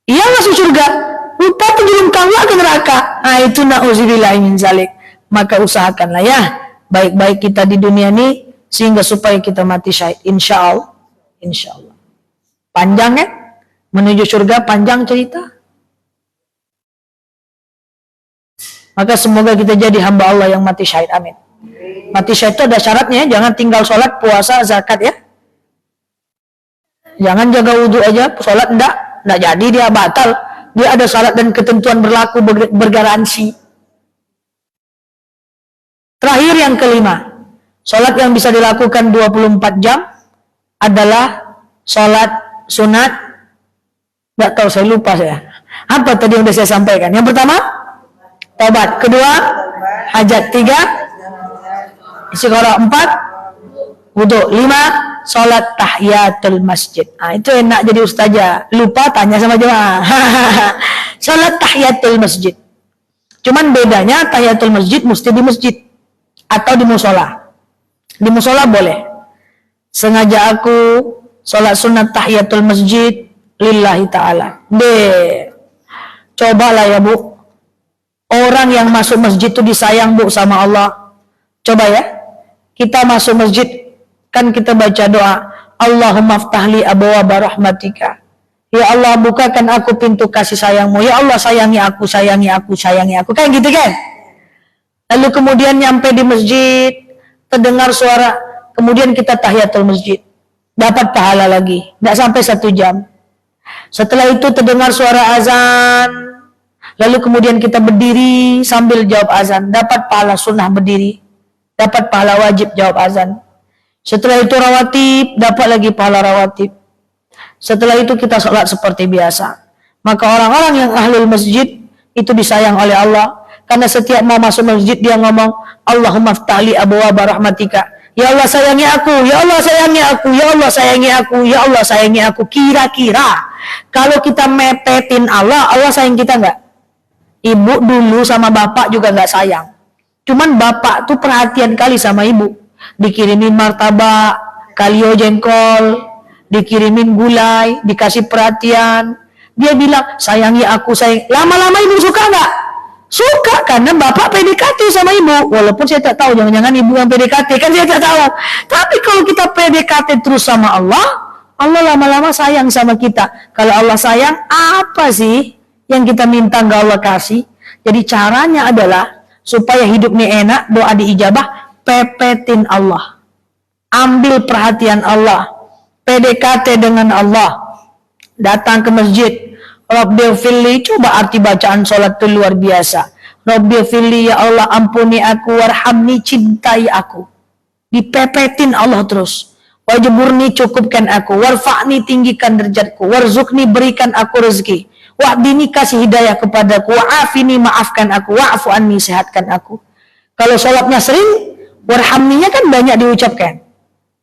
Ia masuk surga, lupa penjelungkan ke neraka. Nah itu na'udzubillah min zalik. Maka usahakanlah ya, baik-baik kita di dunia ini, sehingga supaya kita mati syahid. Insya Allah. Insya Allah. Panjang kan? Menuju surga panjang cerita. Maka semoga kita jadi hamba Allah yang mati syahid. Amin. Mati syahid itu ada syaratnya, jangan tinggal sholat, puasa, zakat ya. Jangan jaga wudhu aja, sholat enggak jadi, dia batal. Dia ada syarat dan ketentuan berlaku, bergaransi. Terakhir yang kelima, sholat yang bisa dilakukan 24 jam adalah sholat sunat. Enggak tahu, saya lupa saya. Apa tadi yang sudah saya sampaikan? Yang pertama, taubat. Kedua, hajat. 3, istighfar. 4, wudu. 5, sholat tahiyatul masjid. Nah, itu enak jadi ustazah. Lupa tanya sama jemaah. Sholat tahiyatul masjid. Cuman bedanya tahiyatul masjid mesti di masjid atau di musola. Di musola boleh. Sengaja aku sholat sunat tahiyatul masjid lillahi ta'ala. Cobalah ya bu. Orang yang masuk masjid itu disayang bu sama Allah. Coba ya. Kita masuk masjid, kan kita baca doa, Allahumma ftahli abwaaba rahmatika. Ya Allah, bukakan aku pintu kasih sayangmu. Ya Allah, sayangi aku, sayangi aku, sayangi aku. Kan gitu kan? Lalu kemudian nyampe di masjid, terdengar suara, kemudian kita tahiyatul masjid. Dapat pahala lagi. Tidak sampai 1 jam. Setelah itu terdengar suara azan. Lalu kemudian kita berdiri sambil jawab azan. Dapat pahala sunnah berdiri. Dapat pahala wajib jawab azan. Setelah itu rawatib, dapat lagi pahala rawatib. Setelah itu kita sholat seperti biasa. Maka orang-orang yang ahlul masjid itu disayang oleh Allah. Karena setiap mau masuk masjid dia ngomong, Allahumma ftahli abwaaba rahmatika. Ya Allah sayangi aku, ya Allah sayangi aku, ya Allah sayangi aku, ya Allah sayangi aku. Kira-kira kalau kita mepetin Allah, Allah sayang kita enggak? Ibu dulu sama bapak juga enggak sayang. Cuman bapak tuh perhatian kali sama ibu. Dikirimin martabak, kalio jengkol, dikirimin gulai, dikasih perhatian. Dia bilang, sayangi aku, sayang. Lama-lama ibu suka enggak? Suka, karena bapak PDKT sama ibu. Walaupun saya tak tahu, jangan-jangan ibu yang PDKT, kan saya tak tahu. Tapi kalau kita PDKT terus sama Allah, Allah lama-lama sayang sama kita. Kalau Allah sayang, apa sih yang kita minta nggak Allah kasih? Jadi caranya adalah, supaya hidupnya enak, doa diijabah, pepetin Allah. Ambil perhatian Allah. PDKT dengan Allah. Datang ke masjid. Rabbighfirli, coba arti bacaan sholat itu luar biasa. Rabbighfirli, ya Allah ampuni aku, warhamni, cintai aku. Dipepetin Allah terus. Wajburni, cukupkan aku, warfa'ni, tinggikan derajatku, warzukni, berikan aku rezeki, wahdini, kasih hidayah kepadaku, wa'afini, maafkan aku, wa'afu anni, sehatkan aku. Kalau sholatnya sering, warhamninya kan banyak diucapkan.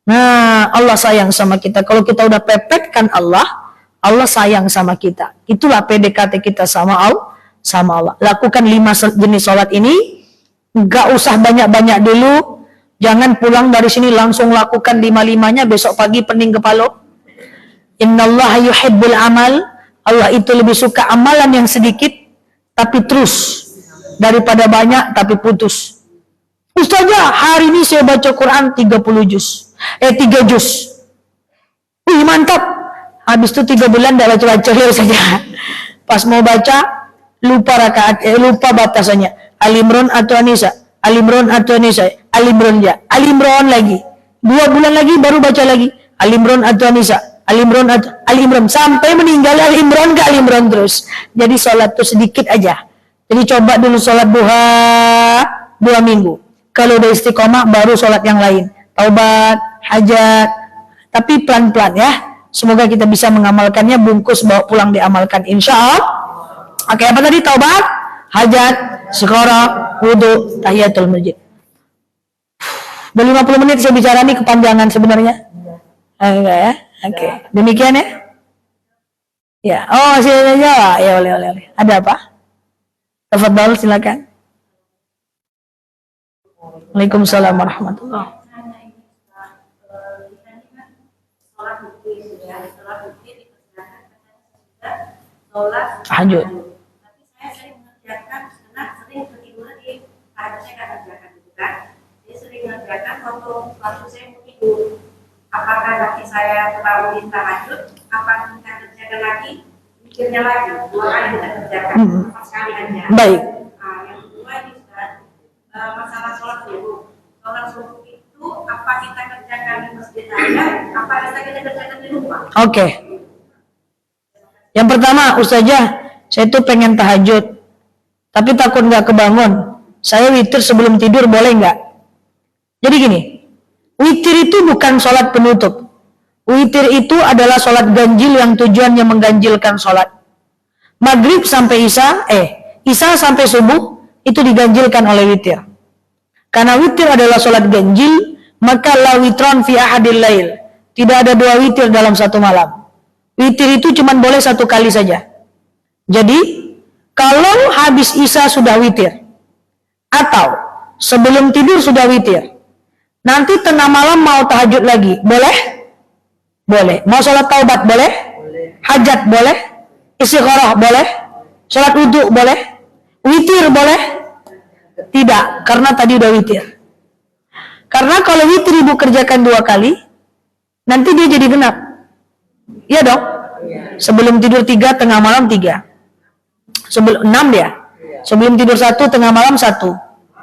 Nah, Allah sayang sama kita. Kalau kita udah pepetkan Allah, Allah sayang sama kita. Itulah PDKT kita sama Allah. Lakukan 5 jenis sholat ini. Gak usah banyak-banyak dulu. Jangan pulang dari sini langsung lakukan 5-5-nya. Besok pagi pening kepala. Innallaha yuhibbul amal. Allah itu lebih suka amalan yang sedikit tapi terus, daripada banyak tapi putus. Ustazah, hari ini saya baca Quran 3 juz. Wih, mantap. Habis itu 3 bulan tidak baca-baca saja. Pas mau baca, lupa rakaat, lupa batasannya. Al-Imran atau An-Nisa, Al-Imran atau An-Nisa, Al-Imran ya, Al-Imran lagi. 2 bulan lagi baru baca lagi. Al-Imran atau An-Nisa, Ali Imran sampai meninggal Ali Imran terus. Jadi sholat tuh sedikit aja. Jadi coba dulu sholat duha 2 minggu. Kalau udah istiqomah baru sholat yang lain. Taubat, hajat. Tapi pelan-pelan ya. Semoga kita bisa mengamalkannya, bungkus bawa pulang diamalkan. Insya Allah. Oke, apa tadi? Taubat, hajat, istiqoroh, wudu, tahiyatul masjid. Udah 50 menit saya bicara nih, kepanjangan sebenarnya. Enggak ya? Oke. Demikian ya? Ya. Oh, silakan jawab. Ya, boleh. Ada apa? Tafadhol, silakan. Waalaikumsalam warahmatullahi wabarakatuh. Tahajud. Tapi saya sering mengerjakan karena sering ketiduran di tahajud saya nggak kerjakan gitu kan. Jadi sering mengerjakan waktu saya mau tidur. Apakah nanti saya terlalu tahajud? Apakah kita kerjakan lagi? Mikirnya lagi. 2 kali kita kerjakan. 4 kali aja. Baik. Yang kedua ini Ustaz, masalah sholat subuh. Sholat subuh itu apa kita kerjakan di masjid aja? Apa kita kerjakan di rumah? Oke. Yang pertama, Ustazah, saya tuh pengen tahajud, tapi takut nggak kebangun. Saya witir sebelum tidur, boleh nggak? Jadi gini, witir itu bukan sholat penutup. Witir itu adalah sholat ganjil yang tujuannya mengganjilkan sholat. Maghrib sampai Isya sampai subuh, itu diganjilkan oleh witir. Karena witir adalah sholat ganjil, maka la witron fi ahadil lail. Tidak ada 2 witir dalam satu malam. Witir itu cuma boleh 1 kali saja. Jadi, kalau habis Isya sudah witir, atau sebelum tidur sudah witir, nanti tengah malam mau tahajud lagi, boleh? Boleh. Mau sholat taubat, boleh? Hajat, boleh? Istighfarah, boleh? Sholat wudu, boleh? Witir, boleh? Tidak, karena tadi udah witir. Karena kalau witir ibu kerjakan 2 kali, nanti dia jadi genap. Iya dong. Sebelum tidur 3, tengah malam 3. Sebelum 6 dia. Sebelum tidur 1, tengah malam 1.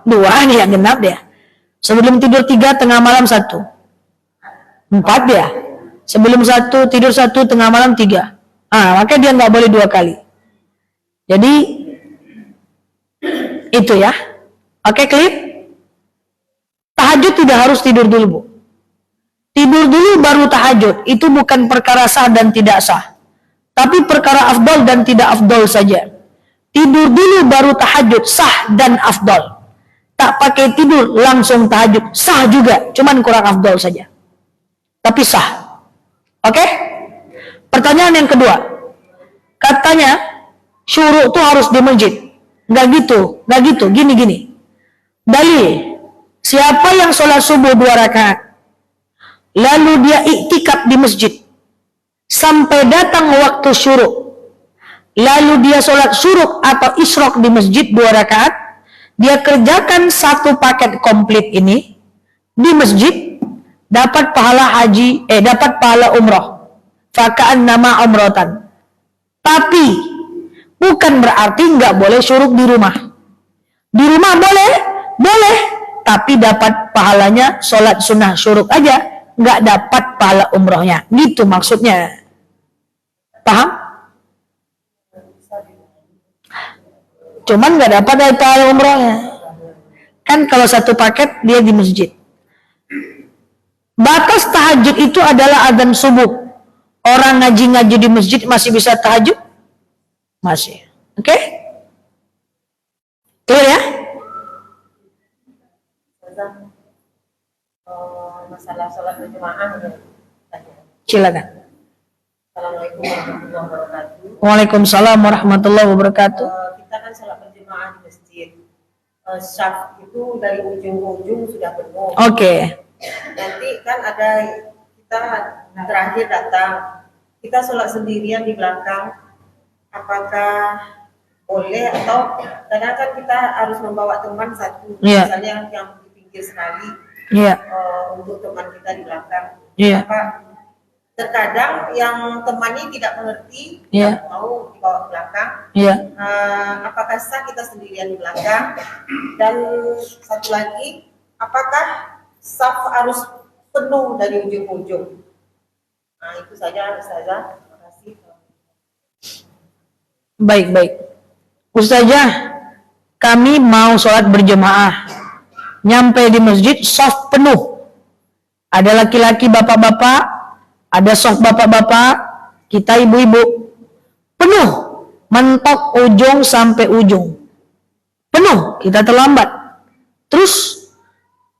2 dia genap dia. Sebelum tidur 3, tengah malam 1. 4 dia. Sebelum 1 tidur 1, tengah malam 3. Maka dia nggak boleh 2 kali. Jadi itu ya. Oke, clear? Tahajud tidak harus tidur dulu, Bu. Tidur dulu baru tahajud, itu bukan perkara sah dan tidak sah. Tapi perkara afdol dan tidak afdol saja. Tidur dulu baru tahajud, sah dan afdol. Tak pakai tidur langsung tahajud, sah juga, cuman kurang afdol saja. Tapi sah. Oke? Pertanyaan yang kedua. Katanya, syuruk itu harus di masjid. Nggak gitu, gini. Dalil, siapa yang sholat subuh 2 rakaat, lalu dia iktikaf di masjid sampai datang waktu syuruk, lalu dia sholat syuruk atau isyrok di masjid 2 rakaat, dia kerjakan 1 paket komplit ini di masjid, dapat pahala dapat pahala umroh, fakaan nama umrotan. Tapi bukan berarti nggak boleh syuruk di rumah. Di rumah boleh, tapi dapat pahalanya sholat sunnah syuruk aja, nggak dapat pahala umrohnya. Gitu maksudnya. Paham? Cuman nggak dapat dari pahala umrohnya. Kan kalau 1 paket dia di masjid. Batas tahajud itu adalah adzan subuh. Orang ngaji-ngaji di masjid masih bisa tahajud? Masih. Oke? Clear ya? Masalah sholat berjamaah. Silakan. Assalamualaikum warahmatullahi wabarakatuh. Waalaikumsalam warahmatullahi wabarakatuh. Kita kan sholat berjamaah di masjid. Syaf itu dari ujung ke ujung sudah penuh. Oke. Nanti kan ada kita terakhir datang, kita sholat sendirian di belakang. Apakah boleh atau kadang kan kita harus membawa teman 1, misalnya yang di pinggir sekali, untuk teman kita di belakang. Terkadang yang temannya tidak mengerti, tidak mau dibawa ke belakang. Apakah sah kita sendirian di belakang? Dan satu lagi, apakah saf harus penuh dari ujung ke ujung? Nah, itu saja Ustazah. Terima kasih. Baik. Ustazah, kami mau sholat berjemaah. Nyampe di masjid, shaf penuh. Ada laki-laki bapak-bapak, ada shaf bapak-bapak, kita ibu-ibu. Penuh, mentok ujung sampai ujung. Penuh, kita terlambat. Terus,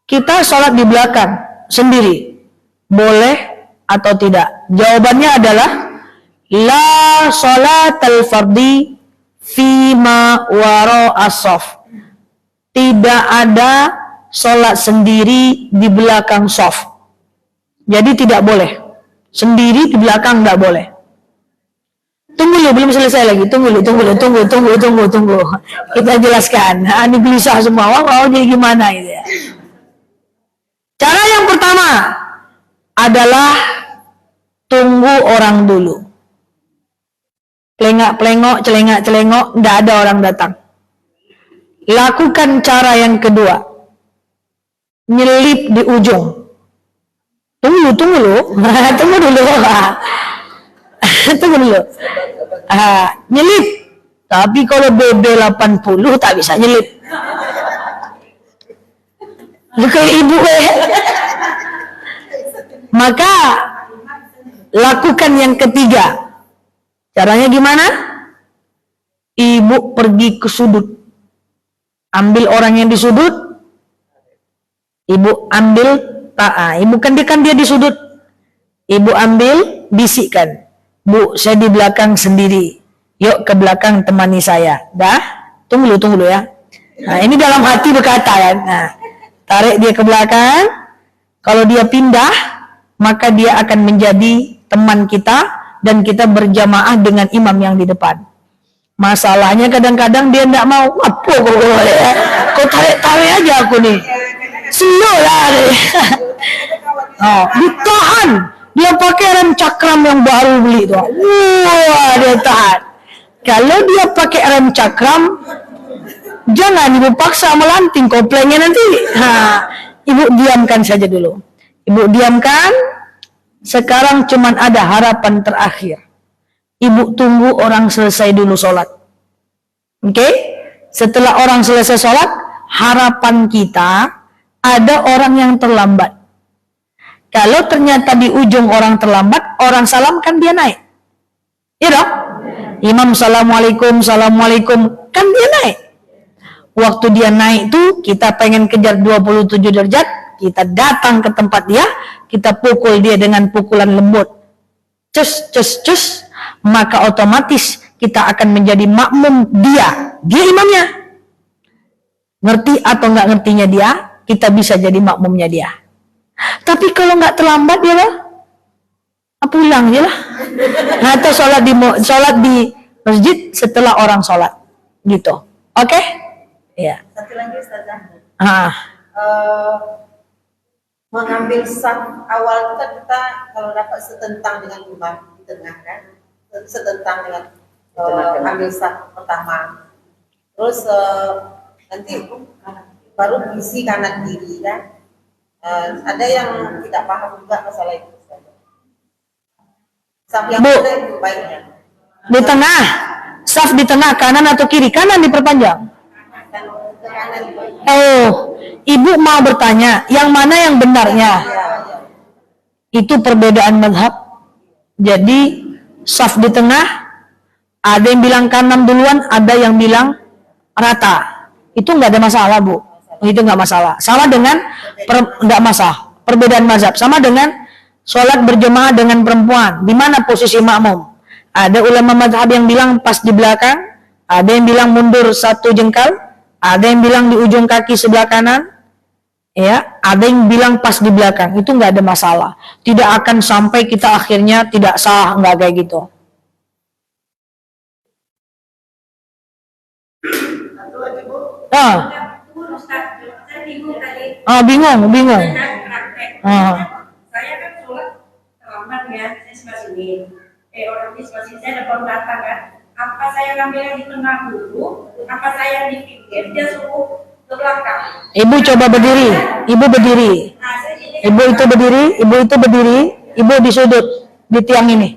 kita sholat di belakang, sendiri. Boleh atau tidak? Jawabannya adalah la sholatal fardi fima waro as-shaf. Tidak ada sholat sendiri di belakang shaf. Jadi tidak boleh. Sendiri di belakang tidak boleh. Tunggu dulu, belum selesai lagi. Tunggu. Kita jelaskan. Nah, ini gelisah semua. Wah, jadi gimana itu ya? Cara yang pertama adalah tunggu orang dulu. Celengak-celengok, tidak ada orang datang. Lakukan cara yang kedua. Nyelip di ujung. Tunggu dulu. Tunggu dulu. Nyelip. Tapi kalau BB 80 tak bisa nyelip. Kayak ibu Maka lakukan yang ketiga. Caranya gimana? Ibu pergi ke sudut. Ambil orang yang di sudut. Ibu ambil ibu kan dia di sudut. Ibu ambil, bisikkan. Bu, saya di belakang sendiri. Yuk ke belakang temani saya. Dah? Tunggu dulu ya. Nah, ini dalam hati berkata ya. Nah, tarik dia ke belakang. Kalau dia pindah, maka dia akan menjadi teman kita dan kita berjamaah dengan imam yang di depan. Masalahnya kadang-kadang dia tidak mau. Apa kau tarik aja aku nih. Slow lah. Ditahan. Dia pakai rem cakram yang baru beli tuh. Wah, dia tahan. Kalau dia pakai rem cakram, jangan ibu paksa melanting koplengnya nanti. Ibu diamkan saja dulu. Ibu diamkan. Sekarang cuman ada harapan terakhir. Ibu tunggu orang selesai dulu sholat. Oke? Setelah orang selesai sholat, harapan kita ada orang yang terlambat. Kalau ternyata di ujung orang terlambat, orang salam kan dia naik. Iya dong? Imam assalamualaikum, kan dia naik. Waktu dia naik tuh, kita pengen kejar 27 derajat, kita datang ke tempat dia, kita pukul dia dengan pukulan lembut. Cus, maka otomatis kita akan menjadi makmum dia. Dia imamnya. Ngerti atau nggak ngertinya dia, kita bisa jadi makmumnya dia. Tapi kalau nggak terlambat dia lah, pulang aja lah. Atau sholat di masjid setelah orang sholat, gitu. Oke? Ya. Satu lagi Ustazah. Mengambil saf awal kita kalau dapat setentang dengan imam di tengah kan, setentang dengan ambil saf pertama. Terus nanti baru isi kanan kiri kan. Ada yang tidak paham juga masalah itu. Saf yang mana itu baiknya? Di tengah, saf di tengah, kanan atau kiri? Kanan diperpanjang. Oh, ibu mau bertanya, yang mana yang benarnya? Itu perbedaan mazhab. Jadi saf di tengah, ada yang bilang kanan duluan, ada yang bilang rata. Itu nggak ada masalah, Bu. Itu nggak masalah. Sama dengan nggak masalah. Perbedaan mazhab. Sama dengan sholat berjemaah dengan perempuan. Di mana posisi makmum? Ada ulama mazhab yang bilang pas di belakang, ada yang bilang mundur 1 jengkal, ada yang bilang di ujung kaki sebelah kanan, ya, ada yang bilang pas di belakang. Itu nggak ada masalah. Tidak akan sampai kita akhirnya tidak sah, nggak kayak gitu. Bingung. Saya kan sholat terlambat ya, saya sebelah sini. Orang di sebelah sini saya ada orang datang kan. Apa saya ngambil yang di tengah dulu? Apa saya di pinggir? Dia suruh ke belakang. Ibu coba berdiri. Ibu berdiri. Ibu itu berdiri. Ibu di sudut. di tiang ini.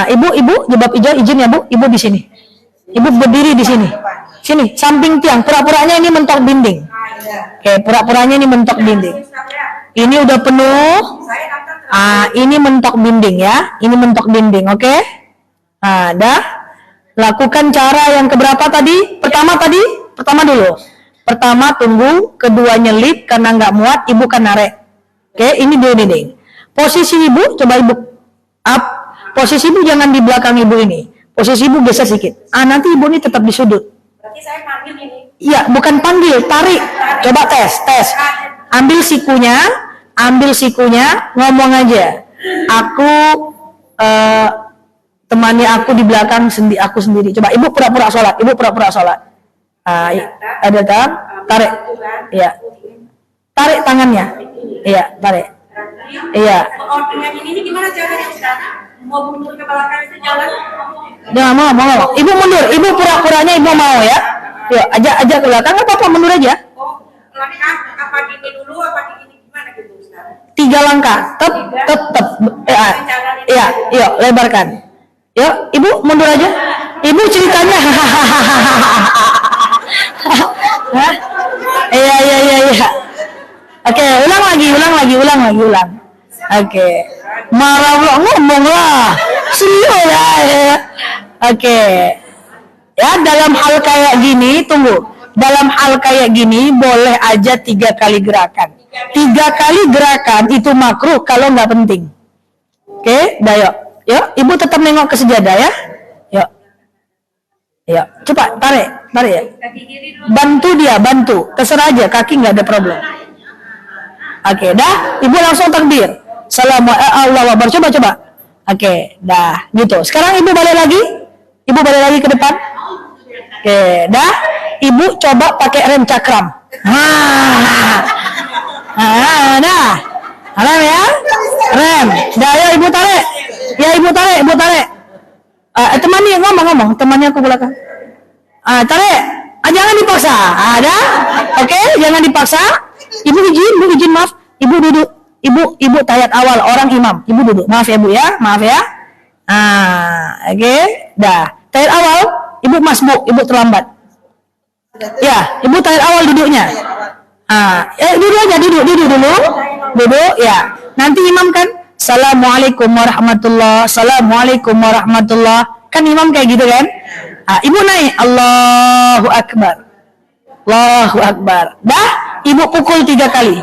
Ibu jilbab hijau, izin ya Bu, ibu di sini. Ibu berdiri di sini. Sini, samping tiang. Pura-puranya ini mentok dinding. Oke, pura-puranya ini mentok dinding. Ini udah penuh. Ini mentok dinding ya. Ini mentok dinding, oke? Dah. Lakukan cara yang keberapa tadi? Pertama dulu. Pertama tunggu, kedua nyelip karena nggak muat, ibu kan narik. Oke, ini dua dinding. Posisi ibu, coba ibu up. Posisi ibu jangan di belakang ibu ini. Posisi ibu geser sedikit. Nanti ibu ini tetap di sudut. Berarti saya panggil ini. Iya, bukan panggil, tarik. Coba tes. Ambil sikunya, ngomong aja. Aku temani aku di belakang aku sendiri. Coba ibu pura-pura sholat. Ada tarik. Iya. Tarik tangannya. Iya, tarik. Iya. Oh, dengan ini gimana caranya Ustaz? Mau mundur ke belakang itu jalan? Jangan mau. Ibu mundur. Ibu pura-puranya ibu mau ya. Yuk, ajak ke belakang apa mundur aja. Oh, langkah apa gini dulu apa gini gimana gitu Ustaz? 3 langkah. Tetap. Iya, yuk lebarkan. Yuk, ibu mundur aja. Ibu ceritanya. Iya. Oke, ulang lagi. Oke. Marah pula, ngomong lah. Serius ya. Oke. Ya, dalam hal kayak gini, tunggu. Dalam hal kayak gini, boleh aja 3 kali gerakan. 3 kali gerakan itu makruh kalau nggak penting. Oke, dah yuk. Ibu tetap nengok ke sejadah ya. Yuk. Cepat, tarik ya. Bantu. Terserah aja, kaki nggak ada problem. Oke, dah. Ibu langsung takbir. Allahu Akbar. Coba. Oke, dah. Gitu. Sekarang ibu balik lagi ke depan. Oke, dah. Ibu coba pakai rem cakram. Dah. Rem ya. Rem. Dah, ya ibu tarik. Ibu tarik. Temani ngomong. Temannya aku belakang. Tarik. Jangan dipaksa. Ada. Oke, jangan dipaksa. Ibu izin, maaf. Ibu duduk. Ibu tahiyat awal, orang imam. Ibu duduk. Maaf ya Bu ya. Oke. Dah. Tahiyat awal, ibu masbuk, ibu terlambat. Ya, ibu tahiyat awal duduknya. Duduk aja, duduk dulu. Duduk, ya. Nanti imam kan Assalamualaikum warahmatullah. Kan imam kayak gitu kan? Ibu naik Allahu Akbar. Dah, ibu pukul 3 kali.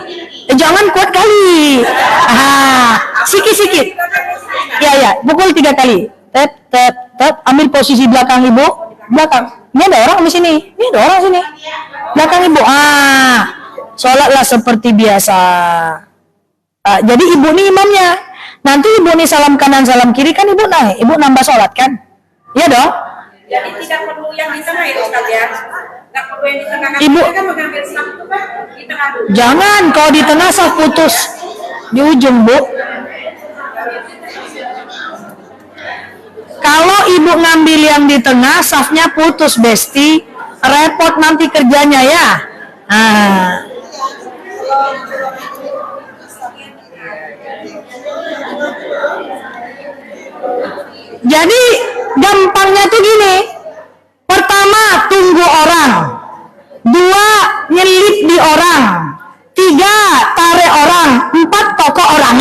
Jangan kuat kali. Sikit. Ya, pukul 3 kali. Ambil posisi belakang ibu. Belakang. Ini ada orang di sini. Belakang ibu. Sholatlah seperti biasa. Jadi ibu nih imamnya. Nanti ibu nih salam kanan, salam kiri kan ibu naik. Ibu nambah sholat kan? Iya dong. Jadi tidak perlu yang di tengah itu Ustaz ya. Enggak perlu yang di tengah. Ibu kan mengambil saf itu kan di tengah dulu. Jangan, kalau di tengah saf putus. Di ujung, Bu. Kalau ibu ngambil yang di tengah, safnya putus, Besti. Repot nanti kerjanya ya. Jadi gampangnya tuh gini. Pertama, tunggu orang. 2, nyelip di orang. 3, tarik orang. 4, tokok orang.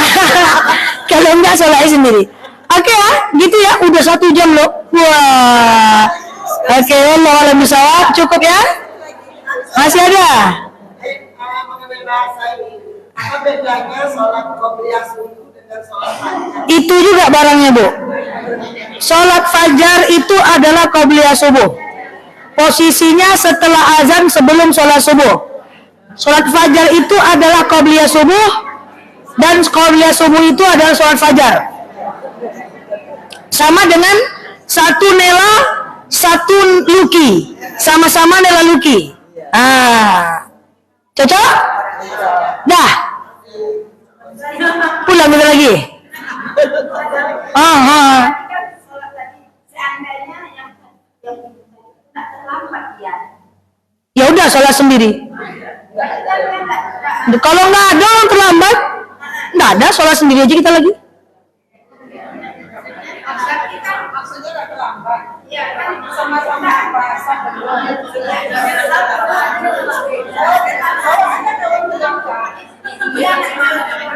Kalau enggak sholatnya sendiri. Oke ya, gitu ya. Udah 1 jam loh. Wah. Oke, Allah bisawab. Cukup ya? Masih ada? Mengenai bahasa ini, apa bedanya sholat qobliyah subuh dengan sholat fajar? Itu juga barangnya, Bu. Sholat fajar itu adalah qobliyah subuh. Posisinya setelah azan sebelum sholat subuh. Sholat fajar itu adalah qobliyah subuh. Dan qobliyah subuh itu adalah sholat fajar. Sama dengan 1 nela, 1 luki. Sama-sama nela luki. Cocok? Dah. Pulang kita lagi. Ya udah sholat sendiri. Kalau nggak ada orang terlambat, nggak ada, sholat sendiri aja kita lagi.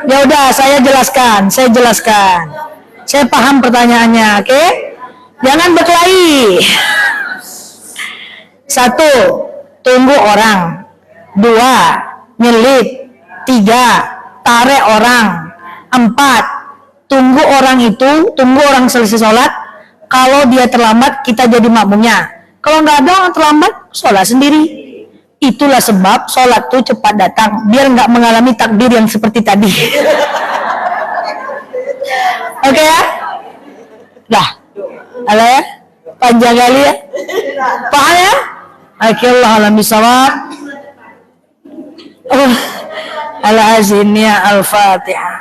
Ya udah, saya jelaskan. Saya paham pertanyaannya, oke? Jangan berkelahi. 1, tunggu orang. 2, nyelip. 3, tarik orang. 4, tunggu orang selesai sholat. Kalau dia terlambat, kita jadi makmumnya. Kalau nggak ada orang terlambat, sholat sendiri. Itulah sebab sholat tuh cepat datang, biar nggak mengalami takdir yang seperti tadi. Oke ya? Dah. Halo ya? Panjang kali ya? Paham ya? Oke, Allah alam bisawab. Al-Aziniyah Al-Fatihah.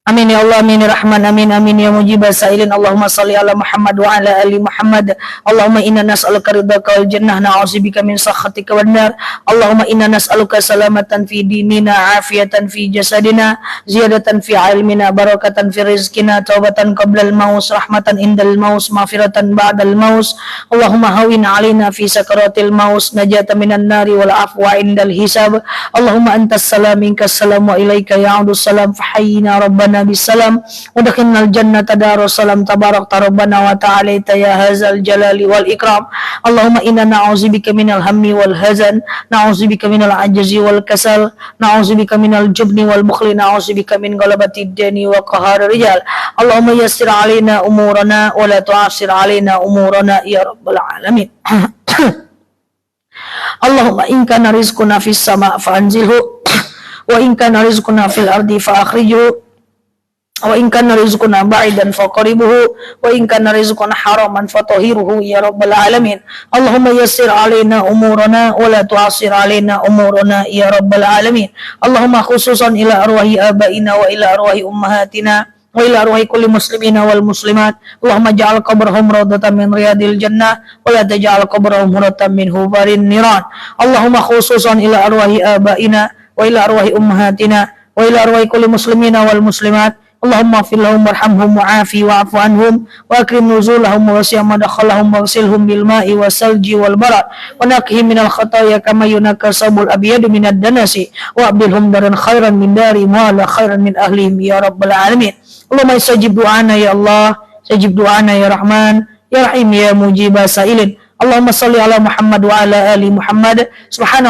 Amin ya Allah, amin ya Rahman, amin amin ya mujibas sa'ilin. Allahumma salli ala Muhammad wa ala ali Muhammad. Allahumma inna nas'aluka ridhaka wal jannah, na'udzubika min sakhatika wan nar. Allahumma inna nas'aluka salamatan fi dinina, afiatan fi jasadina, ziyadatan fi ilmina, barakatan fi rizqina, taubatan qabla al-maus, rahmatan indal maus, maghfiratan ba'dal maus. Allahumma hawin alaina fi sakaratil maus, najatan minan nari wal afwa indal hisab. Allahumma antas salam minkas salam wa ilaika ya'udus salam, fahayyina rabbana bisalam udkhilnal jannata darussalam tabarakta rabbana wa ta'ala ya hazal jalali wal ikram. Allahumma inna na'udzubika minal hammi wal hazan, na'udzubika minal ajzi wal kasal, na'udzubika minal jubni wal bukhli, na'udzubika min ghalabati dani wa qahari rijal. Allahumma yassir alaina umurana wa la tu'assir alaina umurana ya rabbal alamin. Allahumma in kana rizquna fis sama' fa anzilhu wa in kana rizquna fil ardi fa akhrijhu wa in kana rizquna ba'idan faqribuhu wa in kana rizquna haraman fatahhiruhu ya rabbal alamin. Allahumma yassir alaina umurana wa la tu'assir alaina umurana ya rabbal alamin. Allahumma khususan ila arwahi abaina wa ila arwahi ummahatina wa ila arwahi kulli muslimina wal muslimat. Allahumma ja'al qabrahum rawdatan min riyadil jannah wa la taj'al qabrahum huratan min hubarin niran. Allahumma khususan ila arwahi abaina wa ila arwahi ummahatina wa ila arwahi kulli muslimina wal muslimat. Allahumma fir lahum warhamhum wa'afi wa'fu anhum wa akrim nuzulahum wa wasi' madkhalahum wa ghsilhum bil ma'i wasalji wal barad wa naqhim minal khataaya kama yunaqqa sabul abyadu minad danasi wa abilhum daran khairan min dari wa la khairan min ahlihim ya rabbal alamin. Allahumma istajib du'ana ya Allah, istajib du'ana ya Rahman ya Rahim ya mujibas sa'ilin. Allahumma salli ala Muhammad wa ala ali Muhammad. Subhana